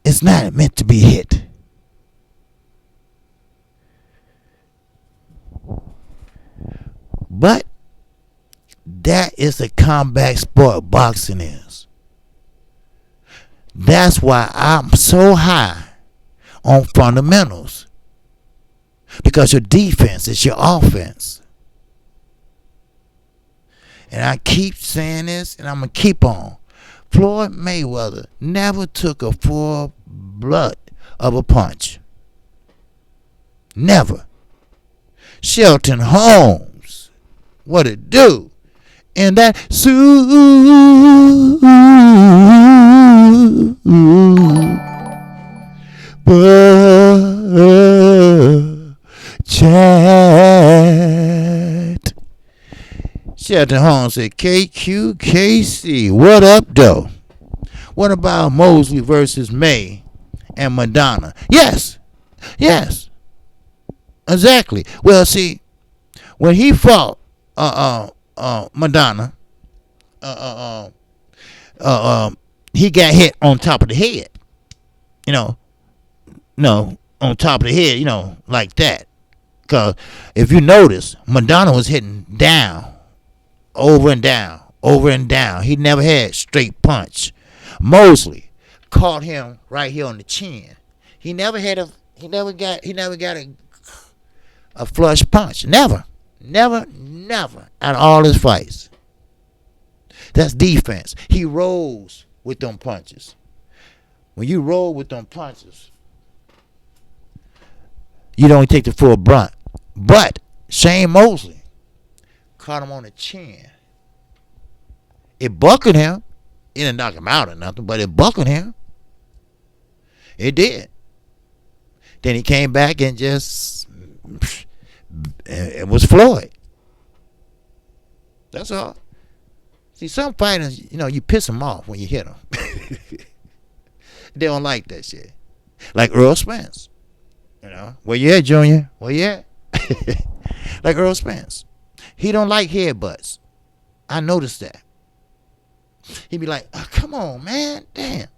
It's not meant to be hit. But that is the combat sport boxing is. That's why I'm so high on fundamentals. Because your defense is your offense. And I keep saying this, and I'm going to keep on. Floyd Mayweather never took a full blood of a punch. Never. Shelton Holmes, what it do? And that chat. Shelton Holmes said, KQKC, what up, though? What about Mosley versus May and Madonna? Yes, exactly. Well, see, when he fought Madonna, he got hit on top of the head. No, on top of the head, like that. Because if you notice, Madonna was hitting down, over and down, over and down. He never had straight punch. Mosley caught him right here on the chin. He never got a flush punch. Never. Out of all his fights. That's defense. He rolls with them punches. When you roll with them punches, you don't take the full brunt. But Shane Mosley caught him on the chin. It buckled him. It didn't knock him out or nothing, but it buckled him. It did. Then he came back and just, it was Floyd. That's all. See, some fighters, you piss them off when you hit them. They don't like that shit. Like Earl Spence. Where you at, Junior? Where you at? Like Earl Spence. He don't like headbutts. I noticed that. He'd be like, oh, come on, man. Damn.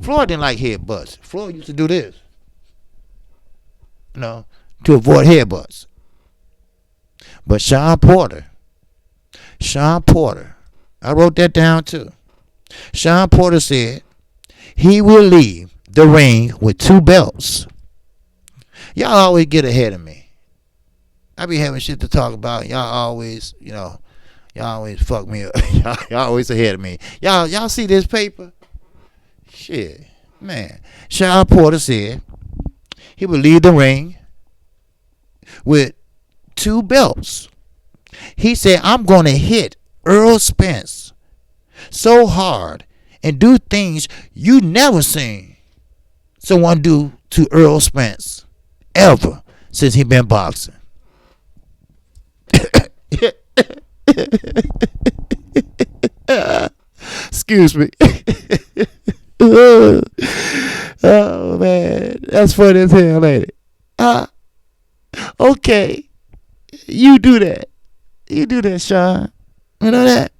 Floyd didn't like headbutts. Floyd used to do this. To avoid headbutts. But Sean Porter, I wrote that down too. Sean Porter said he will leave the ring with 2 belts. Y'all always get ahead of me. I be having shit to talk about. Y'all always, y'all always fuck me up. y'all always ahead of me. Y'all see this paper? Shit, man. Sean Porter said he would leave the ring with 2 belts. He said, I'm going to hit Earl Spence so hard and do things you never seen someone do to Earl Spence ever since he been boxing. Excuse me. Oh man, that's funny as hell, ain't it? Okay, you do that, Sean. You know that,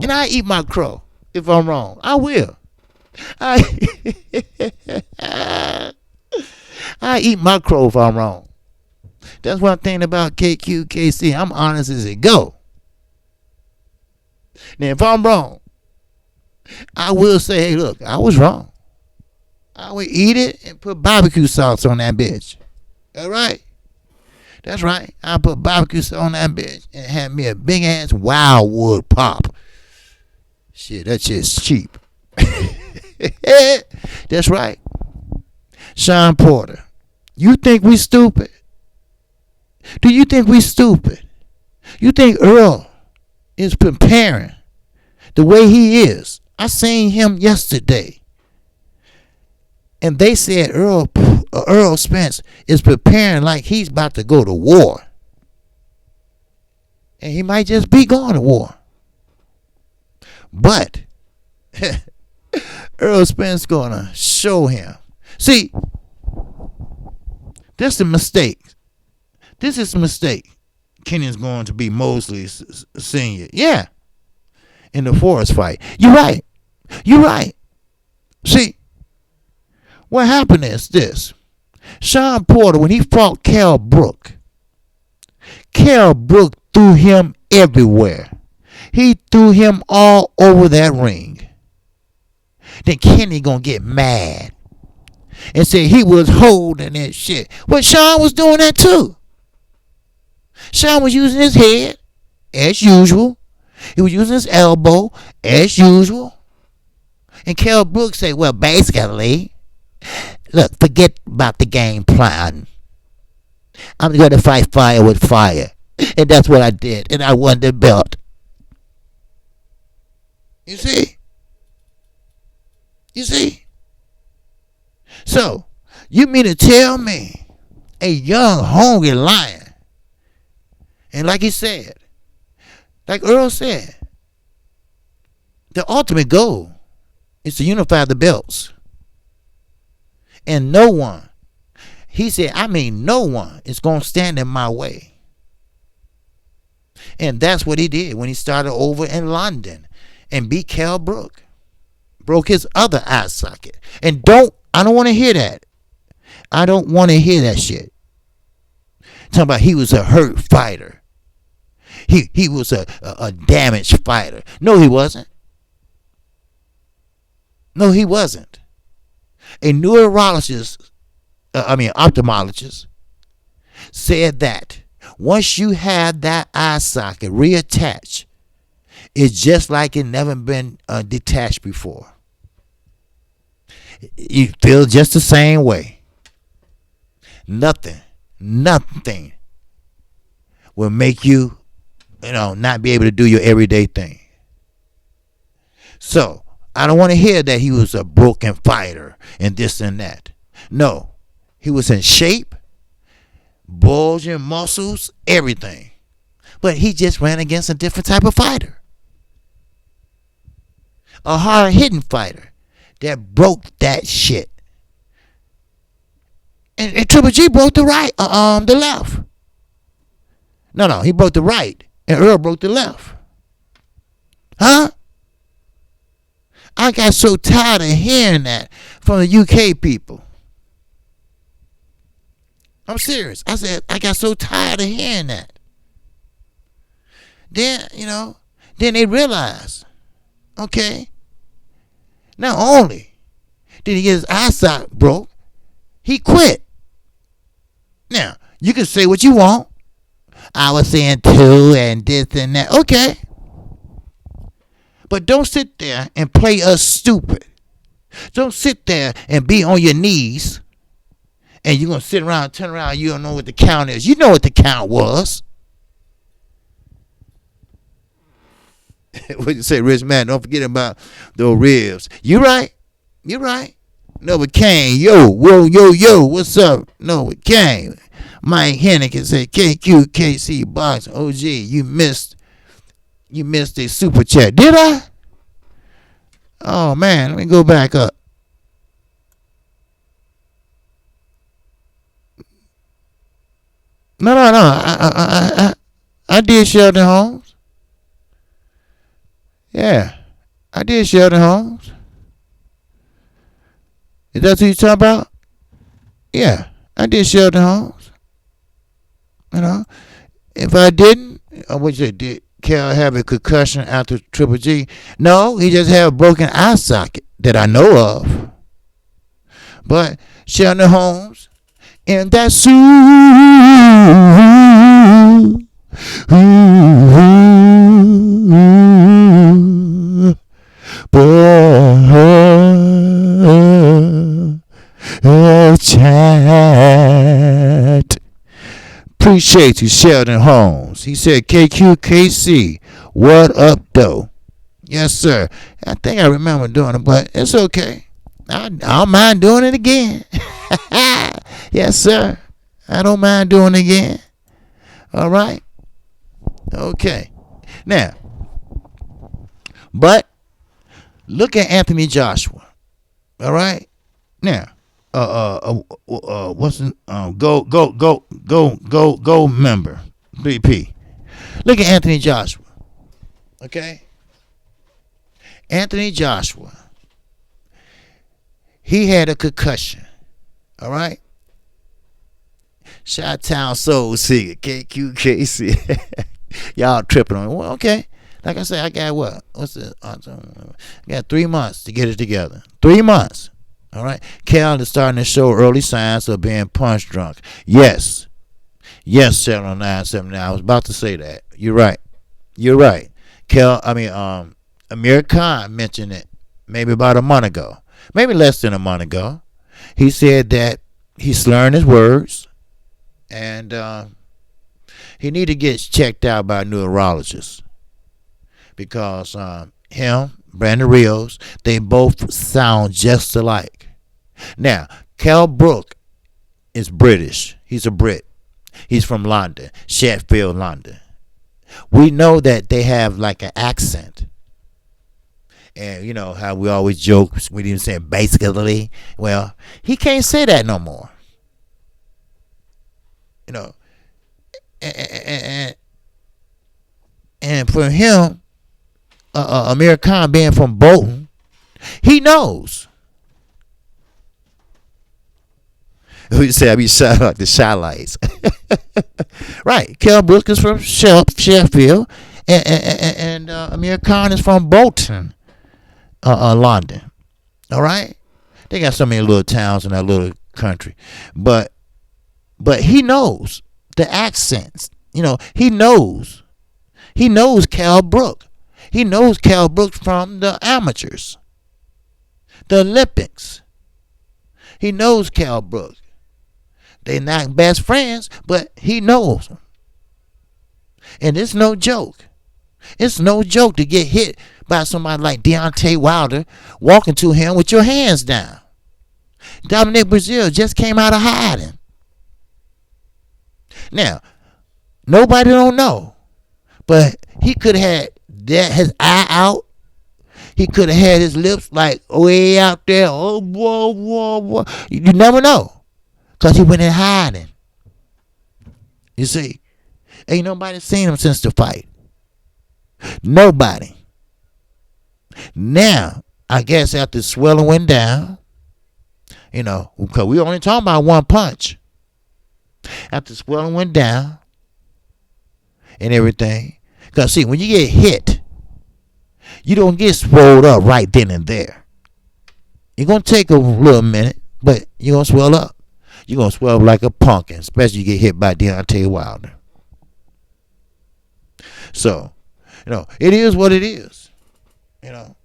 and I eat my crow if I'm wrong. I will. I eat my crow if I'm wrong. That's one thing about KQKC. I'm honest as it go. Now, if I'm wrong, I will say, hey, look, I was wrong. I will eat it and put barbecue sauce on that bitch. All right? That's right. I put barbecue sauce on that bitch and have me a big ass Wildwood pop. Shit, that shit's cheap. That's right. Sean Porter, you think we stupid? Do you think we stupid? You think Earl is preparing the way he is? I seen him yesterday. And they said Earl Spence is preparing like he's about to go to war. And he might just be going to war. But Earl Spence gonna show him. See, this is a mistake. This is a mistake. Kenyon's going to be Mosley's senior. Yeah. In the Forest fight. You're right. See, what happened is this. Sean Porter, when he fought Kell Brook threw him everywhere. He threw him all over that ring. Then Kenny gonna get mad and say he was holding that shit. Well, Sean was doing that too. Sean was using his head as usual. He was using his elbow as usual. And Kell Brook said, well, basically, look, forget about the game plan. I'm going to fight fire with fire. And that's what I did. And I won the belt. You see? So, you mean to tell me a young, hungry lion, and like he said, like Earl said, the ultimate goal is to unify the belts. And no one, he said, I mean, no one is going to stand in my way. And that's what he did when he started over in London and beat Kell Brook. Broke his other eye socket. And I don't want to hear that. I don't want to hear that shit. Talking about he was a hurt fighter. He was a damaged fighter. No, he wasn't. No, he wasn't. A ophthalmologist said that once you have that eye socket reattached, it's just like it never been detached before. You feel just the same way. Nothing will make you, not be able to do your everyday thing. So, I don't want to hear that he was a broken fighter and this and that. No, he was in shape, bulging muscles, everything. But he just ran against a different type of fighter. A hard-hitting fighter that broke that shit. And Triple G broke the left. No, he broke the right, and Earl broke the left. Huh? I got so tired of hearing that from the UK people. I'm serious. I said, I got so tired of hearing that. Then they realized, okay, not only did he get his eyesight broke, he quit. Now, you can say what you want. I was saying two and this and that. Okay. But don't sit there and play us stupid. Don't sit there and be on your knees and you're going to sit around and turn around. You don't know what the count is. You know what the count was. What you say, Rich Man? Don't forget about those ribs. You right. No, but Kane, yo, what's up? No, but Kane. Mike Hennigan said, KQKC Box, OG, you missed a super chat. Did I? Oh, man, let me go back up. No. I did Sheldon Holmes. Yeah, I did Sheldon Holmes. Is that who you talking about? Yeah, I did Sheldon Holmes. If I didn't, what you did Cal have a concussion after Triple G? No, he just had a broken eye socket that I know of. But Sheldon Holmes and that suit, chat. Appreciate you, Sheldon Holmes. He said, KQKC, what up, though? Yes, sir. I think I remember doing it, but it's okay. I don't mind doing it again. Yes, sir. I don't mind doing it again. All right? Okay. Now, but look at Anthony Joshua. All right? Now, what's go member BP. Look at Anthony Joshua. Okay? Anthony Joshua. He had a concussion. All right? Chi-Town Soul Seeker, KQKC. Y'all tripping on me. Well, okay. Like I said, I got what? What's this? I got 3 months to get it together. 3 months. All right. Cal is starting to show early signs of being punch drunk. Yes. Yes, 70979. I was about to say that. You're right. Amir Khan mentioned it maybe about a month ago. Maybe less than a month ago. He said that he's slurring his words and he need to get checked out by a neurologist because him, Brandon Rios, they both sound just alike. Now, Cal Brook is British. He's a Brit. He's from London, Sheffield, London. We know that they have like an accent. And you know how we always joke, we didn't say basically. Well, he can't say that no more. You know, and, and for him, Amir Khan being from Bolton, he knows. We say I be shot like the shot lights. Right. Kel Brook is from Sheffield, and Amir Khan is from Bolton, London. All right. They got so many little towns in that little country, but he knows the accents. You know, he knows. He knows Cal Brook. He knows Cal Brook from the amateurs, the Olympics. He knows Cal Brook. They not best friends, but he knows them. And it's no joke. It's no joke to get hit by somebody like Deontay Wilder walking to him with your hands down. Dominic Brazil just came out of hiding. Now, nobody don't know, but he could have had his eye out. He could have had his lips like way out there. Oh, whoa, whoa, whoa. You never know. Because he went in hiding. You see, ain't nobody seen him since the fight. Nobody. Now, I guess after swelling went down, you know, because we only talking about one punch. After swelling went down and everything. Because, see, when you get hit, you don't get swelled up right then and there. You're going to take a little minute, but you're going to swell up. You're going to swell up like a pumpkin, especially you get hit by Deontay Wilder. So, you know, it is what it is. You know,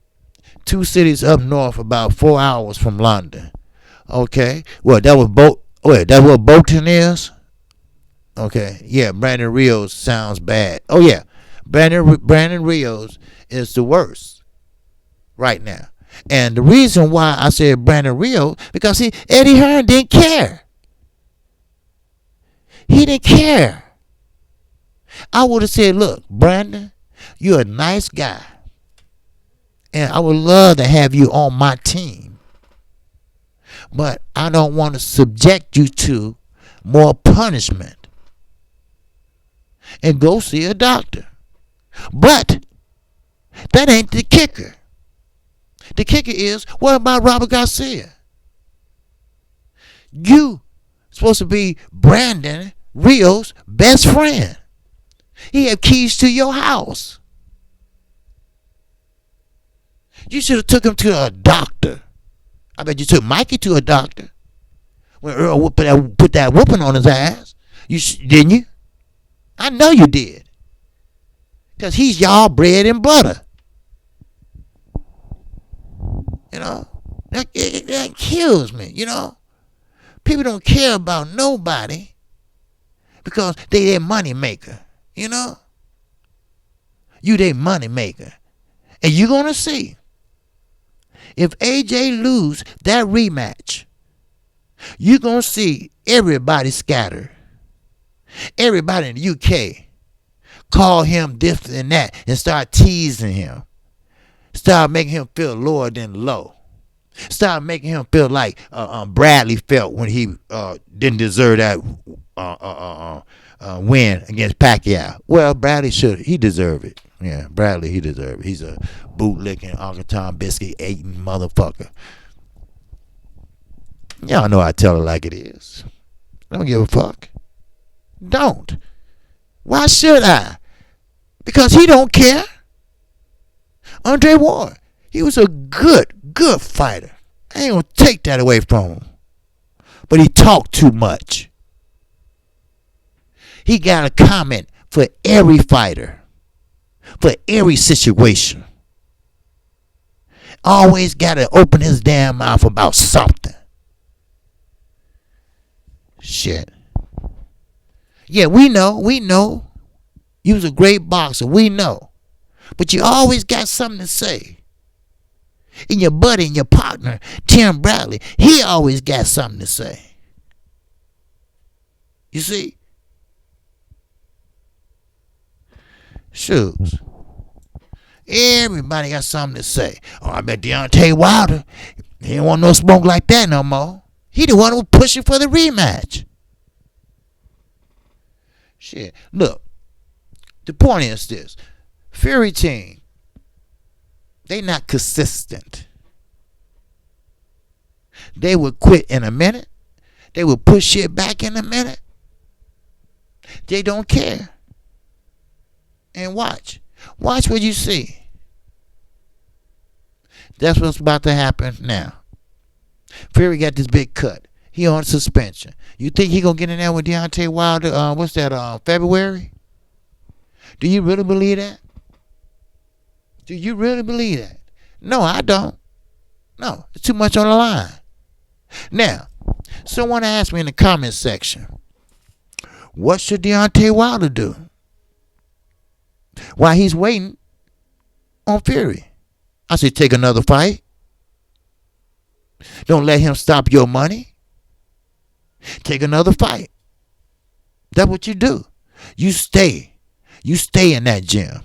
2 cities up north, about 4 hours from London. Okay. Well, that was that's what Bolton is? Okay. Yeah, Brandon Rios sounds bad. Oh, yeah. Brandon Rios is the worst right now. And the reason why I said Brandon Rios, because see, Eddie Hearn didn't care. He didn't care. I would have said, look, Brandon, you're a nice guy. And I would love to have you on my team. But I don't want to subject you to more punishment. And go see a doctor. But that ain't the kicker. The kicker is, what about Robert Garcia? You supposed to be Brandon Rios' best friend. He had keys to your house. You should have took him to a doctor. I bet you took Mikey to a doctor when Earl put that whooping on his ass. Didn't you? I know you did. Because he's y'all bread and butter. You know, that kills me, you know. People don't care about nobody because they their money maker, you know. You their money maker. And you're going to see, if AJ lose that rematch, you're going to see everybody scatter. Everybody in the UK call him this and that and start teasing him. Start making him feel lower than low. Start making him feel like Bradley felt when he didn't deserve that win against Pacquiao. Well, Bradley he deserved it. Yeah, Bradley, he deserved it. He's a bootlicking, Argentine biscuit eating motherfucker. Y'all know I tell it like it is. I don't give a fuck. Don't. Why should I? Because he don't care. Andre Ward, he was a good fighter. I ain't gonna take that away from him. But he talked too much. He got a comment for every fighter, for every situation. Always gotta open his damn mouth about something. Shit. Yeah, we know. You was a great boxer, we know. But you always got something to say. And your buddy and your partner, Tim Bradley, he always got something to say. You see? Shoes. Everybody got something to say. Oh, I bet Deontay Wilder, he don't want no smoke like that no more. He the one who pushing for the rematch. Shit. Look, the point is this. Fury team, they not consistent. They would quit in a minute. They would push shit back in a minute. They don't care. And watch. Watch what you see. That's what's about to happen now. Fury got this big cut. He on suspension. You think he gonna get in there with Deontay Wilder? What's that? February? Do you really believe that? Do you really believe that? No, I don't. No, it's too much on the line. Now, someone asked me in the comment section, what should Deontay Wilder do while he's waiting on Fury? I said, take another fight. Don't let him stop your money. Take another fight. That's what you do. You stay. You stay in that gym.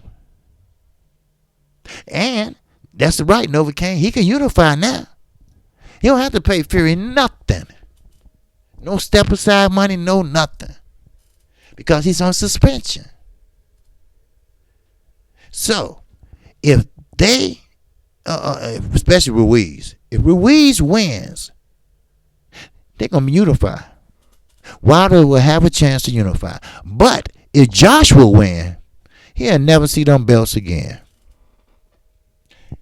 And that's the right, Novocaine. He can unify now. He don't have to pay Fury nothing. No step aside money, no nothing. Because he's on suspension. So, if they, especially Ruiz, if Ruiz wins, they're going to unify. Wilder will have a chance to unify. But if Joshua win, he'll never see them belts again.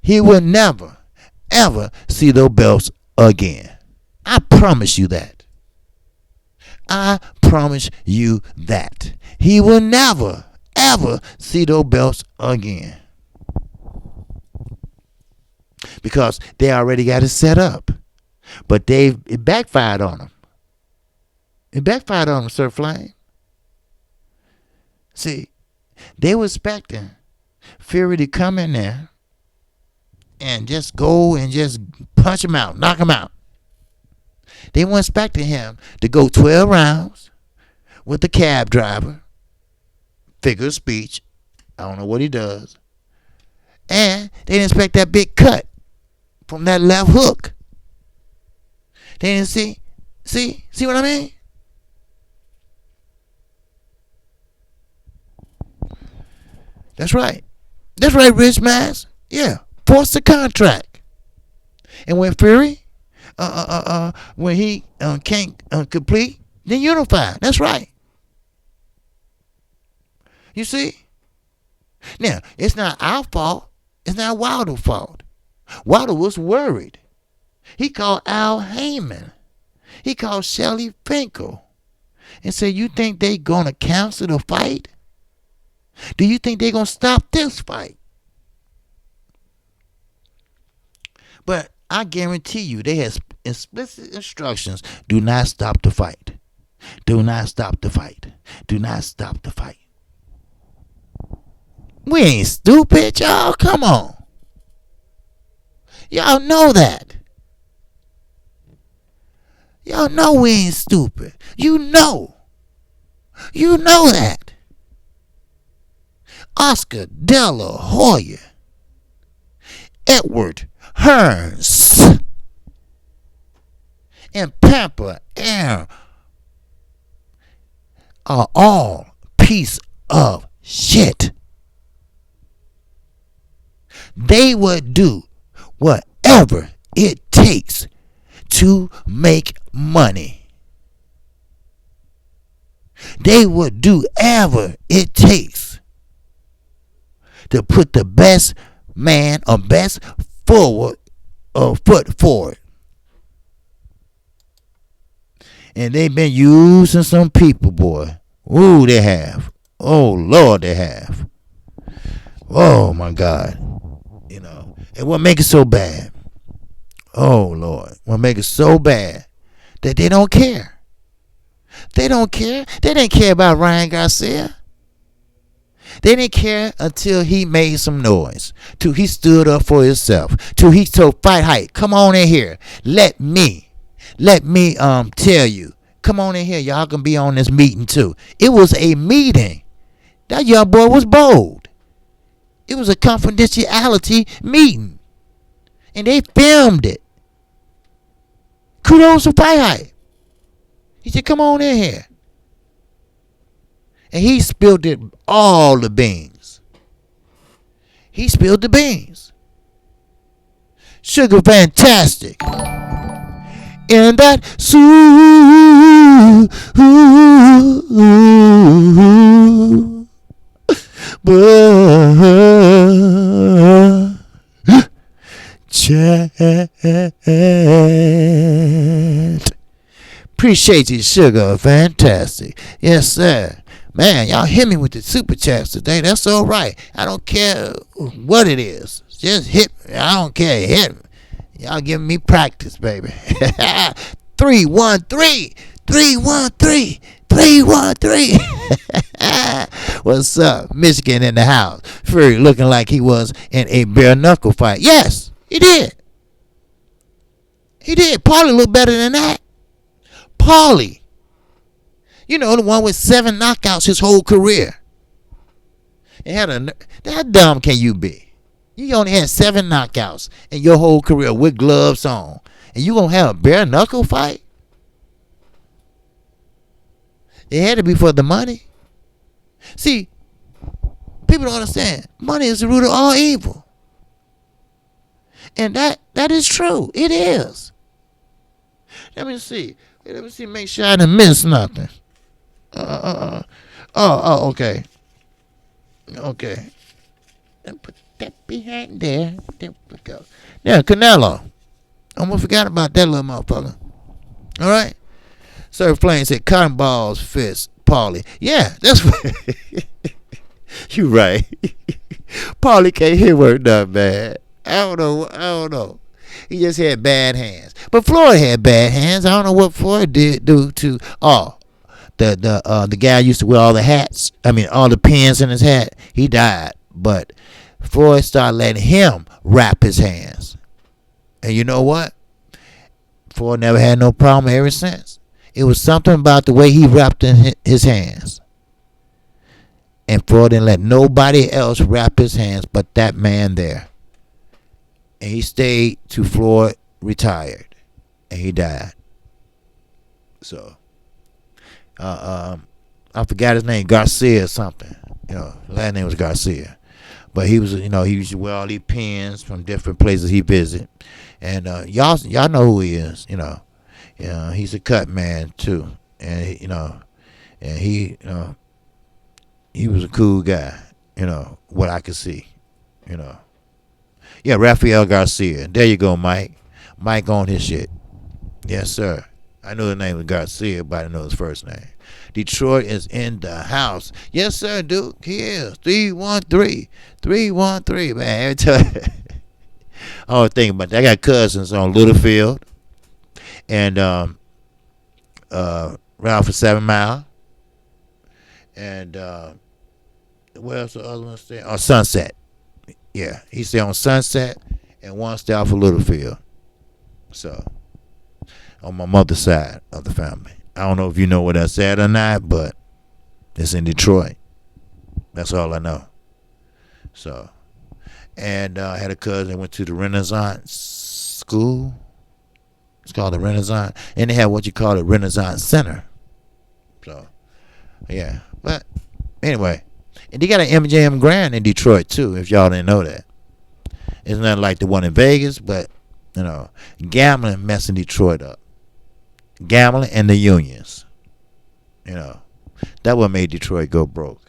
He will never, ever see those belts again. I promise you that. I promise you that. He will never, ever see those belts again. Because they already got it set up. But it backfired on them. It backfired on them, Sir Flame. See, they were expecting Fury to come in there and just go and just punch him out, knock him out. They weren't expecting him to go 12 rounds with the cab driver, figure of speech. I don't know what he does. And they didn't expect that big cut from that left hook. They didn't see what I mean? That's right. That's right, Rich Mass. Yeah. Force the contract. And when Fury, when he can't complete, then unify. That's right. You see? Now, it's not our fault. It's not Wilder's fault. Wilder was worried. He called Al Heyman. He called Shelly Finkel and said, you think they going to cancel the fight? Do you think they're going to stop this fight? But I guarantee you, they have explicit instructions. Do not stop the fight. Do not stop the fight. Do not stop the fight. We ain't stupid, y'all. Come on. Y'all know that. Y'all know we ain't stupid. You know. You know that. Oscar De La Hoya, Edward Hearns, and Pamper Arum are all piece of shit. They would do whatever it takes to make money. They would do whatever it takes to put the best man or best foot forward. And they've been using some people, boy. Ooh, they have. Oh, Lord, they have. Oh, my God. You know, and what make it so bad? Oh, Lord. What make it so bad that they don't care. They don't care. They didn't care about Ryan Garcia. They didn't care until he made some noise, till he stood up for himself, till he told Fight Hype, come on in here. Let me tell you. Come on in here. Y'all can be on this meeting too. It was a meeting. That young boy was bold. It was a confidentiality meeting. And they filmed it. Kudos to Fight Hype. He said, come on in here. And he spilled it all the beans. He spilled the beans. Sugar fantastic. In that chat. Appreciate you, Sugar fantastic. Yes, sir. Man, y'all hit me with the super chats today. That's all right. I don't care what it is. Just hit me. I don't care. Hit me. Y'all giving me practice, baby. 313. 313. 313. What's up? Michigan in the house. Fury looking like he was in a bare knuckle fight. Yes, he did. He did. Paulie looked better than that. Paulie. You know, the one with 7 knockouts his whole career. How dumb can you be? You only had 7 knockouts in your whole career with gloves on. And you going to have a bare knuckle fight? It had to be for the money. See, people don't understand. Money is the root of all evil. And that is true. It is. Let me see. Make sure I didn't miss nothing. Okay. Okay. Put that behind there. There we go. Now, Canelo. Almost forgot about that little motherfucker. All right? Sir Flame said, cotton balls, fist, Paulie. Yeah, that's what. You right. Paulie can't hit work done bad. I don't know. He just had bad hands. But Floyd had bad hands. I don't know what Floyd did do to the guy used to wear all the hats. I mean all the pins in his hat. He died. But Floyd started letting him wrap his hands. And you know what? Floyd never had no problem ever since. It was something about the way he wrapped in his hands. And Floyd didn't let nobody else wrap his hands but that man there. And he stayed till Floyd retired. And he died. So, I forgot his name, Garcia or something. You know, last name was Garcia. But he was, he used to wear all these pins from different places he visited. And y'all know who he is, he's a cut man too. And he was a cool guy, what I could see, Yeah, Rafael Garcia. There you go, Mike. Mike on his shit. Yes, sir. I knew the name was Garcia, but I didn't know his first name. Detroit is in the house. Yes, sir, Duke. He is. 313. 313, man. Every time. I was thinking about that. I got cousins on Littlefield and Ralph for 7 Mile. And where else the other one stay? On Sunset. Yeah, he stay on Sunset and one stay off of Littlefield. So, on my mother's side of the family. I don't know if you know what that's at or not, but it's in Detroit. That's all I know. So, and I had a cousin that went to the Renaissance School. It's called the Renaissance. And they have what you call the Renaissance Center. So, yeah. But, anyway. And they got an MGM Grand in Detroit, too, if y'all didn't know that. It's not like the one in Vegas, but, gambling messing Detroit up. Gambling and the unions. That what made Detroit go broke.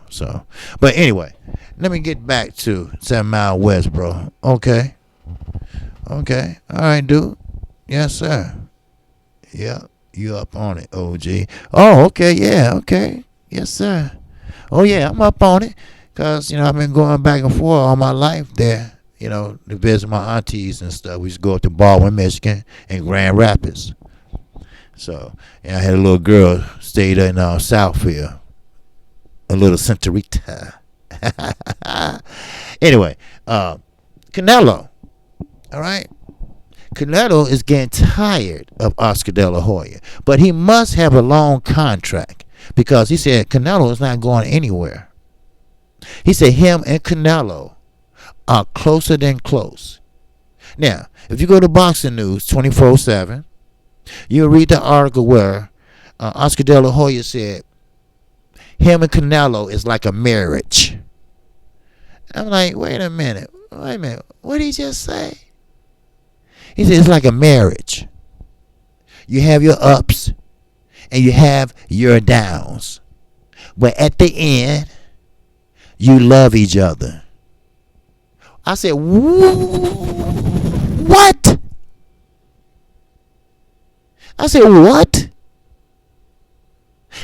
So. But anyway, let me get back to 7 Mile West, bro. Okay. All right, dude. Yes, sir. Yeah, you up on it, OG. Oh, okay, yeah, okay. Yes, sir. Oh, yeah, I'm up on it. Because, I've been going back and forth all my life there. To visit my aunties and stuff. We used to go up to Baldwin, Michigan, and Grand Rapids. So, I had a little girl stayed in Southfield. a little Centerita. Anyway, Canelo. All right. Canelo is getting tired of Oscar De La Hoya, but he must have a long contract because he said Canelo is not going anywhere. He said him and Canelo are closer than close. Now, if you go to Boxing News 24/7, you'll read the article where Oscar De La Hoya said him and Canelo is like a marriage. I'm like, wait a minute. What did he just say? He said it's like a marriage. You have your ups and you have your downs. But at the end, you love each other. I said, what? I said, what?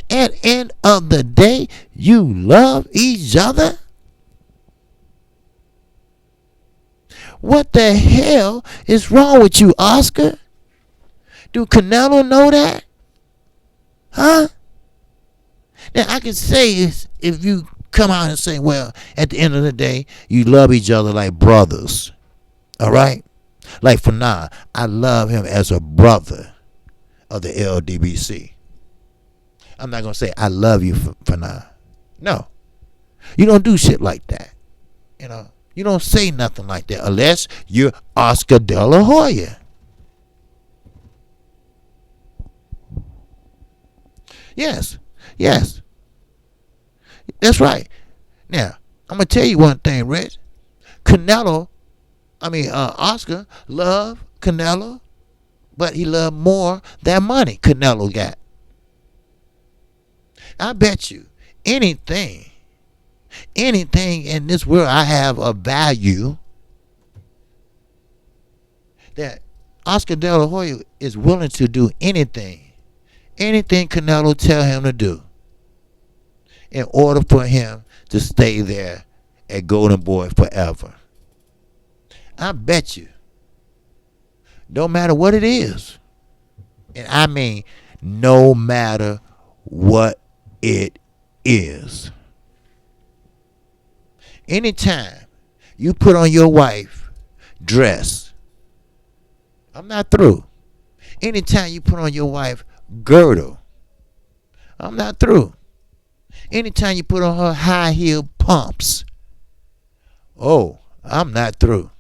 At the end of the day, you love each other? What the hell is wrong with you, Oscar? Do Canelo know that? Huh? Now, I can say is if you come out and say, well, at the end of the day, you love each other like brothers. All right? Like Fanon, I love him as a brother of the LDBC. I'm not going to say I love you, Fanon. No. You don't do shit like that. You know? You don't say nothing like that unless you're Oscar De La Hoya. Yes. That's right. Now, I'm going to tell you one thing, Rich. Oscar loved Canelo, but he loved more that money Canelo got. I bet you anything in this world I have a value that Oscar De La Hoya is willing to do anything Canelo tell him to do in order for him to stay there at Golden Boy forever. I bet you, no matter what it is, and I mean no matter what it is, anytime you put on your wife dress, I'm not through. Anytime you put on your wife girdle, I'm not through. Anytime you put on her high heel pumps, oh, I'm not through.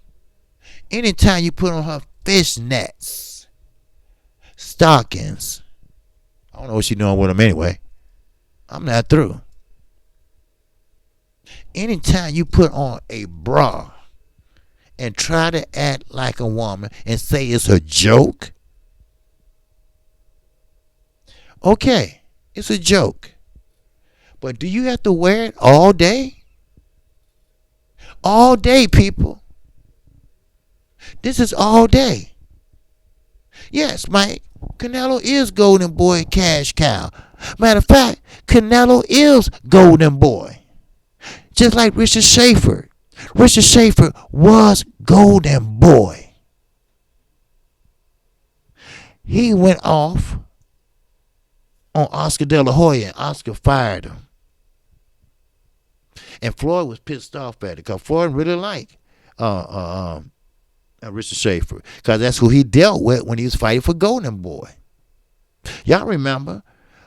Anytime you put on her fishnets, stockings, I don't know what she's doing with them anyway, I'm not through. Anytime you put on a bra and try to act like a woman and say it's a joke, okay, it's a joke. But do you have to wear it all day? All day, people. This is all day. Yes, Mike, Canelo is Golden Boy cash cow. Matter of fact, Canelo is Golden Boy. Just like Richard Schaefer. Richard Schaefer was Golden Boy. He went off on Oscar De La Hoya and Oscar fired him. And Floyd was pissed off at it because Floyd really liked Richard Schaefer because that's who he dealt with when he was fighting for Golden Boy. Y'all remember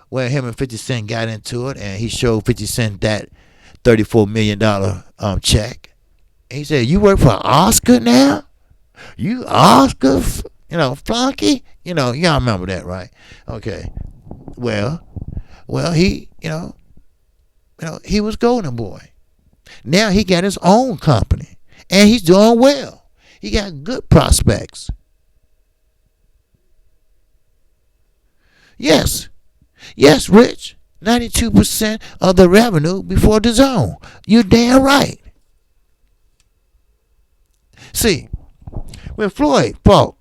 when him and 50 Cent got into it and he showed 50 Cent that $34 million check. And he said, you work for Oscar now? You Oscar, flunky? Y'all remember that, right? Okay. Well, he, he was Golden Boy. Now he got his own company. And he's doing well. He got good prospects. Yes, Rich. 92% of the revenue before the zone. You're damn right. See, when Floyd fought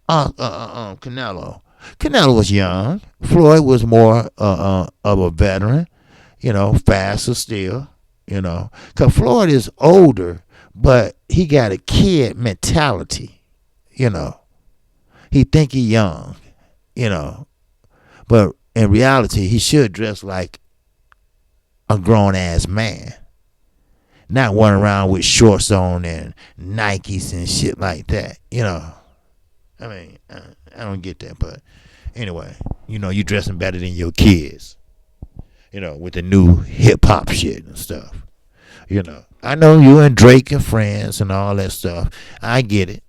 Canelo was young. Floyd was more of a veteran, faster still, Because Floyd is older, but he got a kid mentality, He think he young, But in reality, he should dress like a grown ass man. Not running around with shorts on and Nikes and shit like that. I mean, I don't get that, but anyway, you dressing better than your kids. With the new hip hop shit and stuff. I know you and Drake and friends and all that stuff. I get it.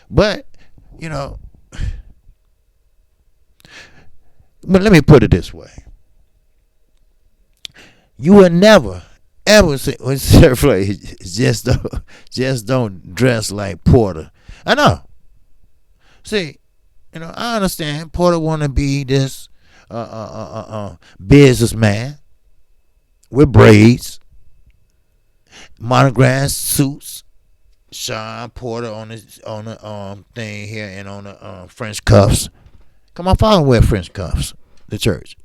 But but let me put it this way. You will never ever say just don't dress like Porter. I know. See, I understand Porter want to be this businessman with braids, monogrammed suits, Sean Porter on the thing here and on the French cuffs. Come my father wear French cuffs, the church.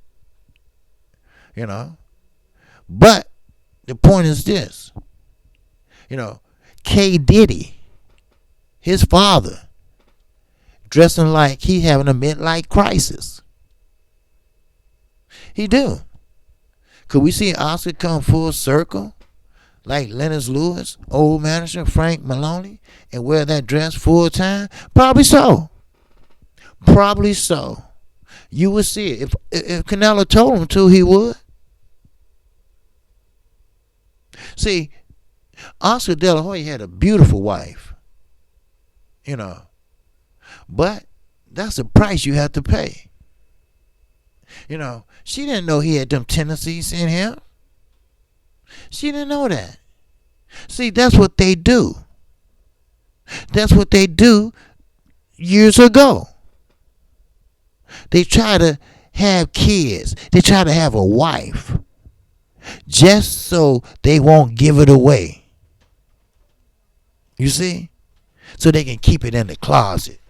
But the point is this. K. Diddy, his father, dressing like he having a midlife crisis. He do. Could we see Oscar come full circle like Lennox Lewis, old manager Frank Maloney, and wear that dress full time? Probably so. Probably so. You would see it. If Canelo told him to, he would. See, Oscar De La Hoya had a beautiful wife. But that's the price you have to pay. She didn't know he had them tendencies in him. She didn't know that. See, that's what they do. That's what they do years ago. They try to have kids. They try to have a wife just so they won't give it away. You see? So they can keep it in the closet.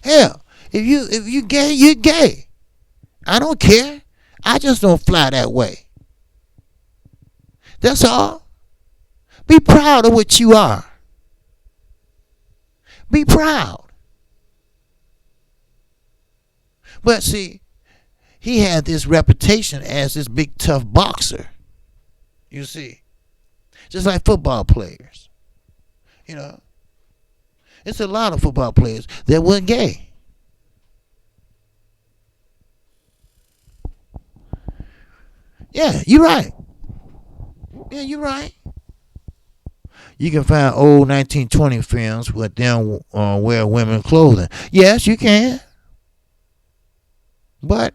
Hell, if you gay, you're gay. I don't care. I just don't fly that way. That's all. Be proud of what you are. Be proud. But see, he had this reputation as this big tough boxer. You see. Just like football players. It's a lot of football players that weren't gay. Yeah, you're right. Yeah, you're right. You can find old 1920 films with them wear women clothing. Yes, you can. But,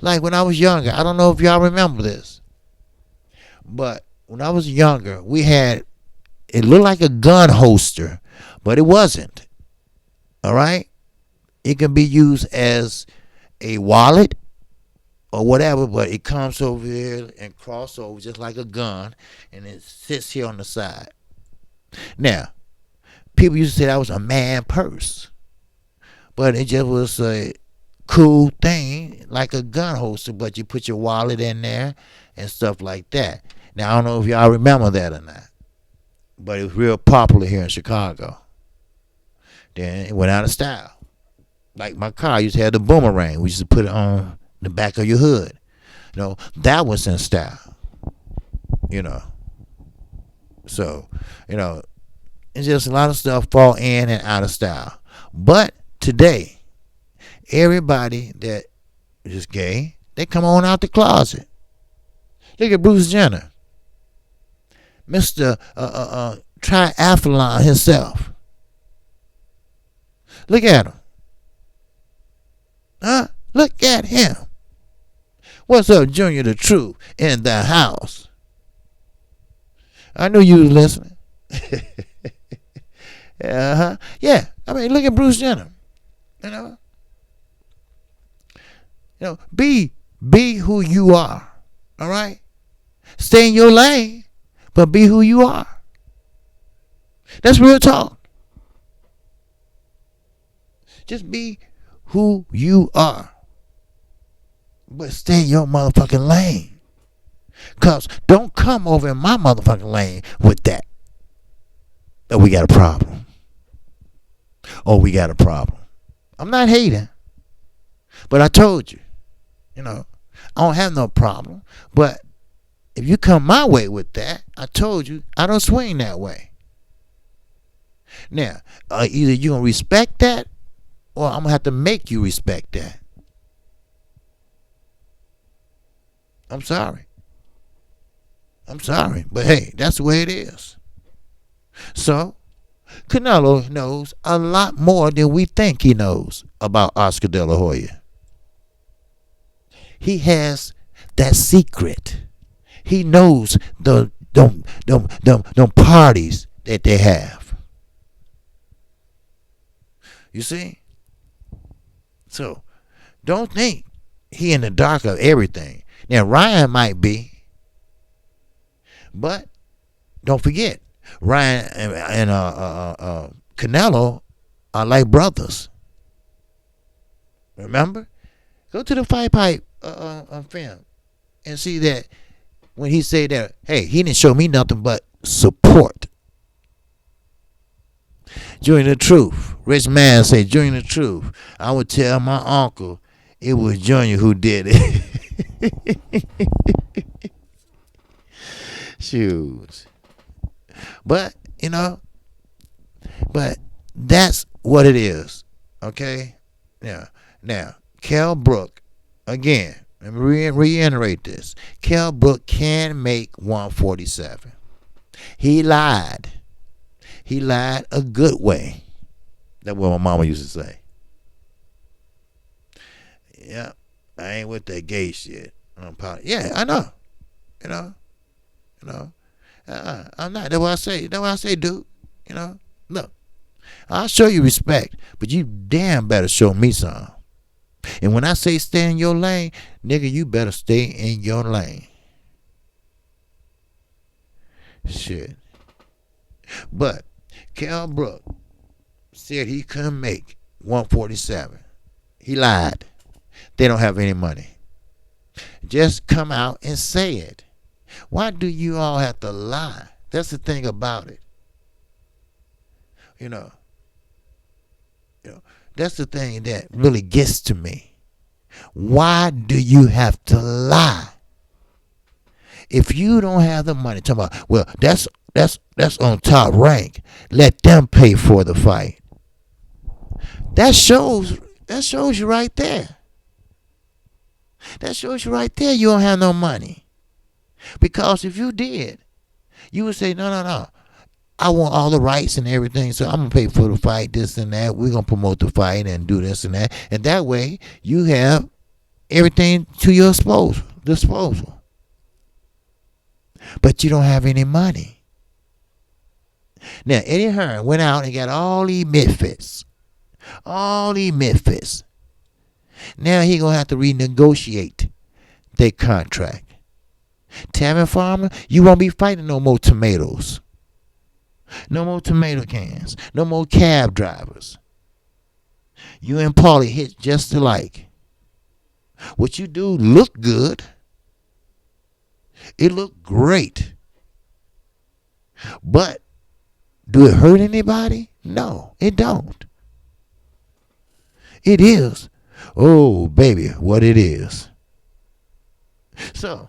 like when I was younger, I don't know if y'all remember this. But when I was younger, it looked like a gun holster, but it wasn't. All right? It can be used as a wallet or whatever, but it comes over here and cross over just like a gun, and it sits here on the side. Now, people used to say that was a man purse, but it just was a cool thing, like a gun holster, but you put your wallet in there and stuff like that. Now, I don't know if y'all remember that or not, but it was real popular here in Chicago. Then it went out of style. Like my car used to have the boomerang. We used to put it on the back of your hood. That was in style. So, it's just a lot of stuff fall in and out of style. But today, everybody that is gay, they come on out the closet. Look at Bruce Jenner. Mr. Triathlon himself. Look at him. Huh? Look at him. What's up, Junior the Truth in the house? I knew you was listening. Uh-huh. Yeah. I mean, look at Bruce Jenner. Be who you are. All right? Stay in your lane, but be who you are. That's real talk. Just be who you are. But stay in your motherfucking lane. Because don't come over in my motherfucking lane with that. Oh, we got a problem. Oh, we got a problem. I'm not hating. But I told you. I don't have no problem. But if you come my way with that, I told you, I don't swing that way. Now, either you're going to respect that, or I'm going to have to make you respect that. I'm sorry. But hey, that's the way it is. So, Canelo knows a lot more than we think he knows about Oscar De La Hoya. He has that secret. He knows them parties that they have. You see? So, don't think he in the dark of everything. Now, Ryan might be, but don't forget, Ryan and Canelo are like brothers. Remember? Go to the Fight Pipe film and see that when he said that, hey, he didn't show me nothing but support. During the truth, Rich Man said, during the truth, I would tell my uncle it was Junior who did it. Shoes. But, but that's what it is. Okay? Now, Kell Brook, again, let me reiterate this. Kell Brook can make 147. He lied. He lied a good way. That's what my mama used to say. Yeah, I ain't with that gay shit. Yeah, I know. I'm not. That's what I say. Dude. Look, I'll show you respect, but you damn better show me some. And when I say stay in your lane, nigga, you better stay in your lane. Shit. But Kell Brook said he couldn't make 147. He lied. They don't have any money. Just come out and say it. Why do you all have to lie? That's the thing about it. That's the thing that really gets to me. Why do you have to lie? If you don't have the money, talk about, well, that's on Top Rank. Let them pay for the fight. That shows you right there. That shows you right there you don't have no money. Because if you did, you would say, no. I want all the rights and everything, so I'm going to pay for the fight, this and that. We're going to promote the fight and do this and that. And that way, you have everything to your disposal. But you don't have any money. Now, Eddie Hearn went out and got all these misfits. Now he going to have to renegotiate their contract. Tavern Farmer, you won't be fighting no more tomatoes. No more tomato cans. No more cab drivers. You and Paulie hit just alike. What you do look good. It look great. But do it hurt anybody? No, it don't. It is. Oh, baby, what it is. So,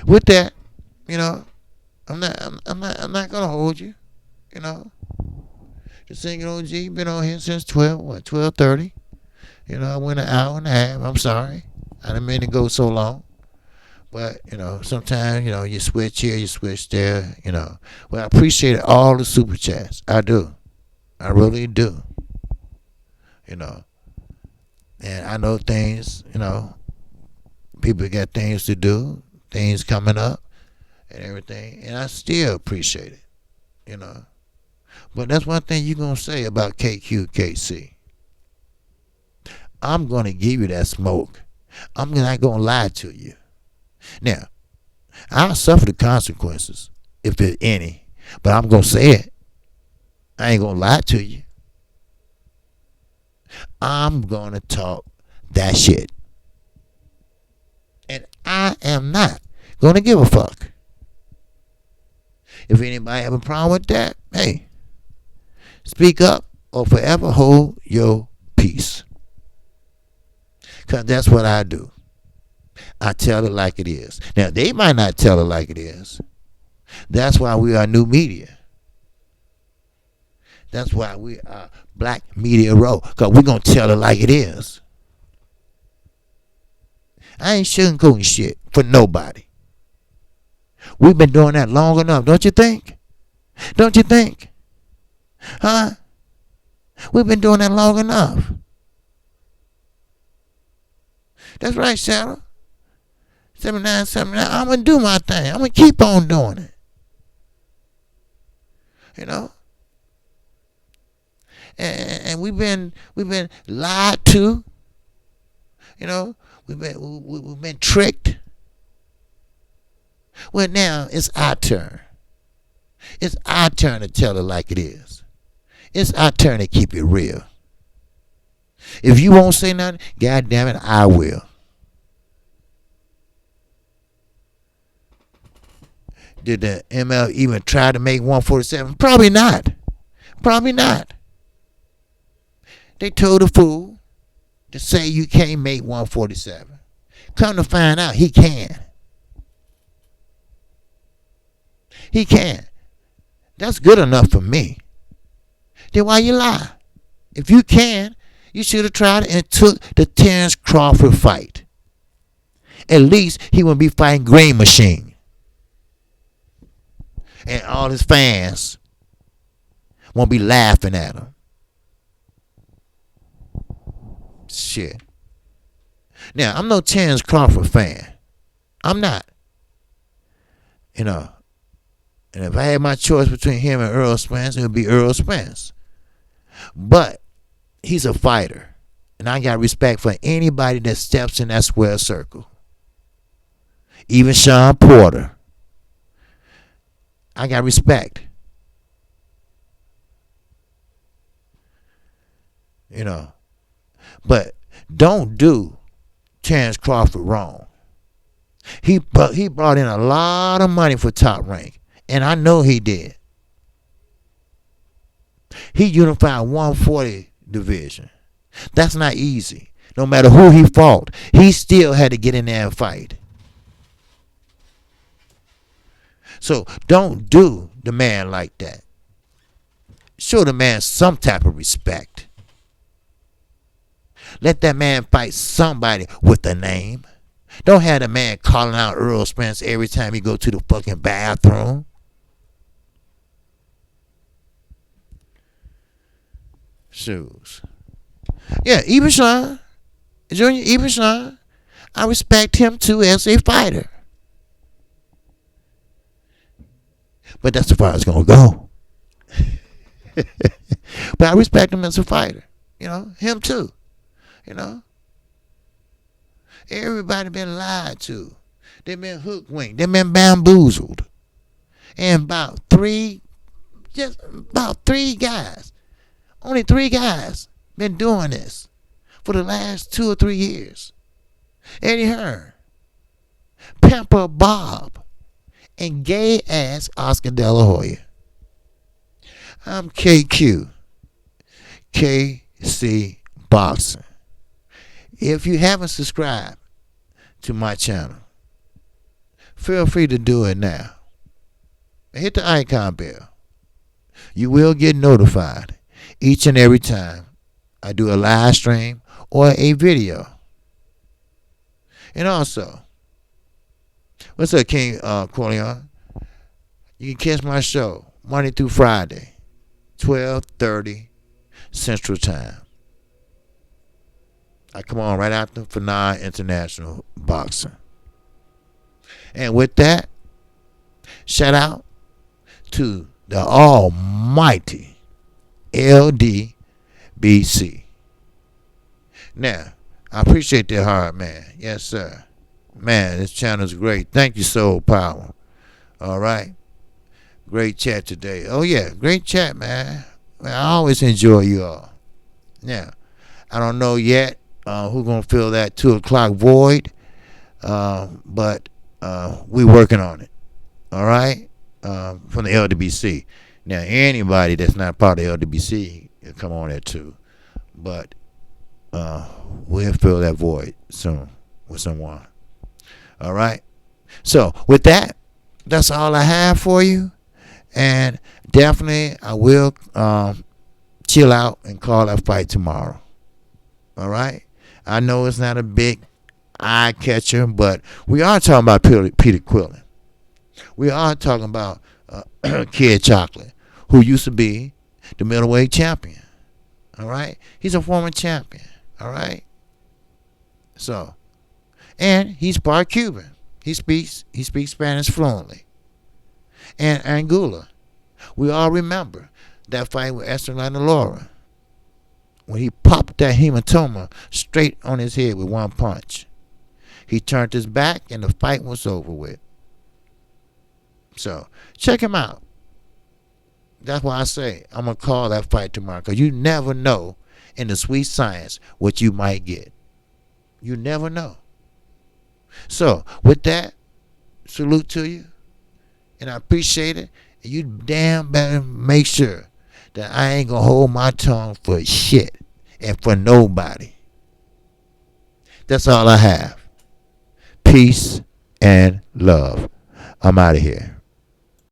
with that, I'm not gonna hold you. The singing OG been on here since 12:30. I went an hour and a half. I'm sorry. I didn't mean to go so long. But, sometimes, you switch here, you switch there, Well, I appreciate all the super chats. I do. I really do. And I know things, people got things to do, things coming up and everything. And I still appreciate it, But that's one thing you're going to say about KQKC. I'm going to give you that smoke. I'm not going to lie to you. Now, I'll suffer the consequences, if there's any. But I'm going to say it. I ain't going to lie to you. I'm going to talk that shit. And I am not going to give a fuck. If anybody have a problem with that, hey, speak up or forever hold your peace. Because that's what I do. I tell it like it is. Now, they might not tell it like it is. That's why we are new media. That's why we are Black Media Row. Because we're going to tell it like it is. I ain't sugarcoating shit for nobody. We've been doing that long enough, don't you think? Don't you think? Huh? We've been doing that long enough. That's right, Sarah. 7979. I'm going to do my thing. I'm going to keep on doing it. You know? And we've been lied to. You know? We've been tricked. Well, now it's our turn. It's our turn to tell it like it is. It's our turn to keep it real. If you won't say nothing, God damn it, I will. Did the ML even try to make 147? Probably not. Probably not. They told a fool to say you can't make 147. Come to find out, he can. He can. That's good enough for me. Then why you lie? If you can, you should have tried and took the Terrence Crawford fight. At least he wouldn't be fighting Green Machine. And all his fans won't be laughing at him. Shit. Now, I'm no Terrence Crawford fan. I'm not. You know. And if I had my choice between him and Earl Spence, it would be Earl Spence. But he's a fighter. And I got respect for anybody that steps in that square circle. Even Sean Porter. I got respect. You know. But don't do Terrence Crawford wrong. He brought in a lot of money for Top Rank. And I know he did. He unified 140 division. That's not easy. No matter who he fought, he still had to get in there and fight. So don't do the man like that. Show the man some type of respect. Let that man fight somebody with a name. Don't have the man calling out Earl Spence every time he go to the fucking bathroom. Shoes. Yeah, even Sean. Junior, even Sean. I respect him too as a fighter. But that's as far as it's going to go. But I respect him as a fighter. You know, him too. You know. Everybody been lied to. They been hoodwinked. They been bamboozled. And about three guys. Only 3 guys been doing this for the last 2 or 3 years. Eddie Hearn, Pamper Bob, and gay ass Oscar De La Hoya. I'm KQ, KC Boxing. If you haven't subscribed to my channel, feel free to do it now. Hit the icon bell. You will get notified each and every time I do a live stream or a video. And also, what's up, King Corleone? You can catch my show Monday through Friday, 12:30 Central Time. I come on right after Fanon International Boxing. And with that, shout out to the almighty LDBC. Now, I appreciate that hard, man. Yes, sir. Man, this channel is great. Thank you, Soul Power. All right. Great chat today. Oh, yeah. Great chat, man. I always enjoy you all. Now, I don't know yet who's going to fill that 2 o'clock void, but we working on it. All right? From the LDBC. Now, anybody that's not part of LDBC can come on there too. But we'll fill that void soon with someone. All right. So with that, that's all I have for you. And definitely, I will chill out and call that fight tomorrow. All right. I know it's not a big eye catcher, but we are talking about Peter Quillen. We are talking about Kid Chocolate, who used to be the middleweight champion. All right. He's a former champion. All right. So, and he's part Cuban. He speaks Spanish fluently. And Anguilla. We all remember that fight with Esther Laura when he popped that hematoma straight on his head with one punch. He turned his back and the fight was over with. So, check him out. That's why I say I'm going to call that fight tomorrow, because you never know in the sweet science what you might get. You never know. So, with that, salute to you, and I appreciate it. And you damn better make sure that I ain't going to hold my tongue for shit and for nobody. That's all I have. Peace and love. I'm out of here.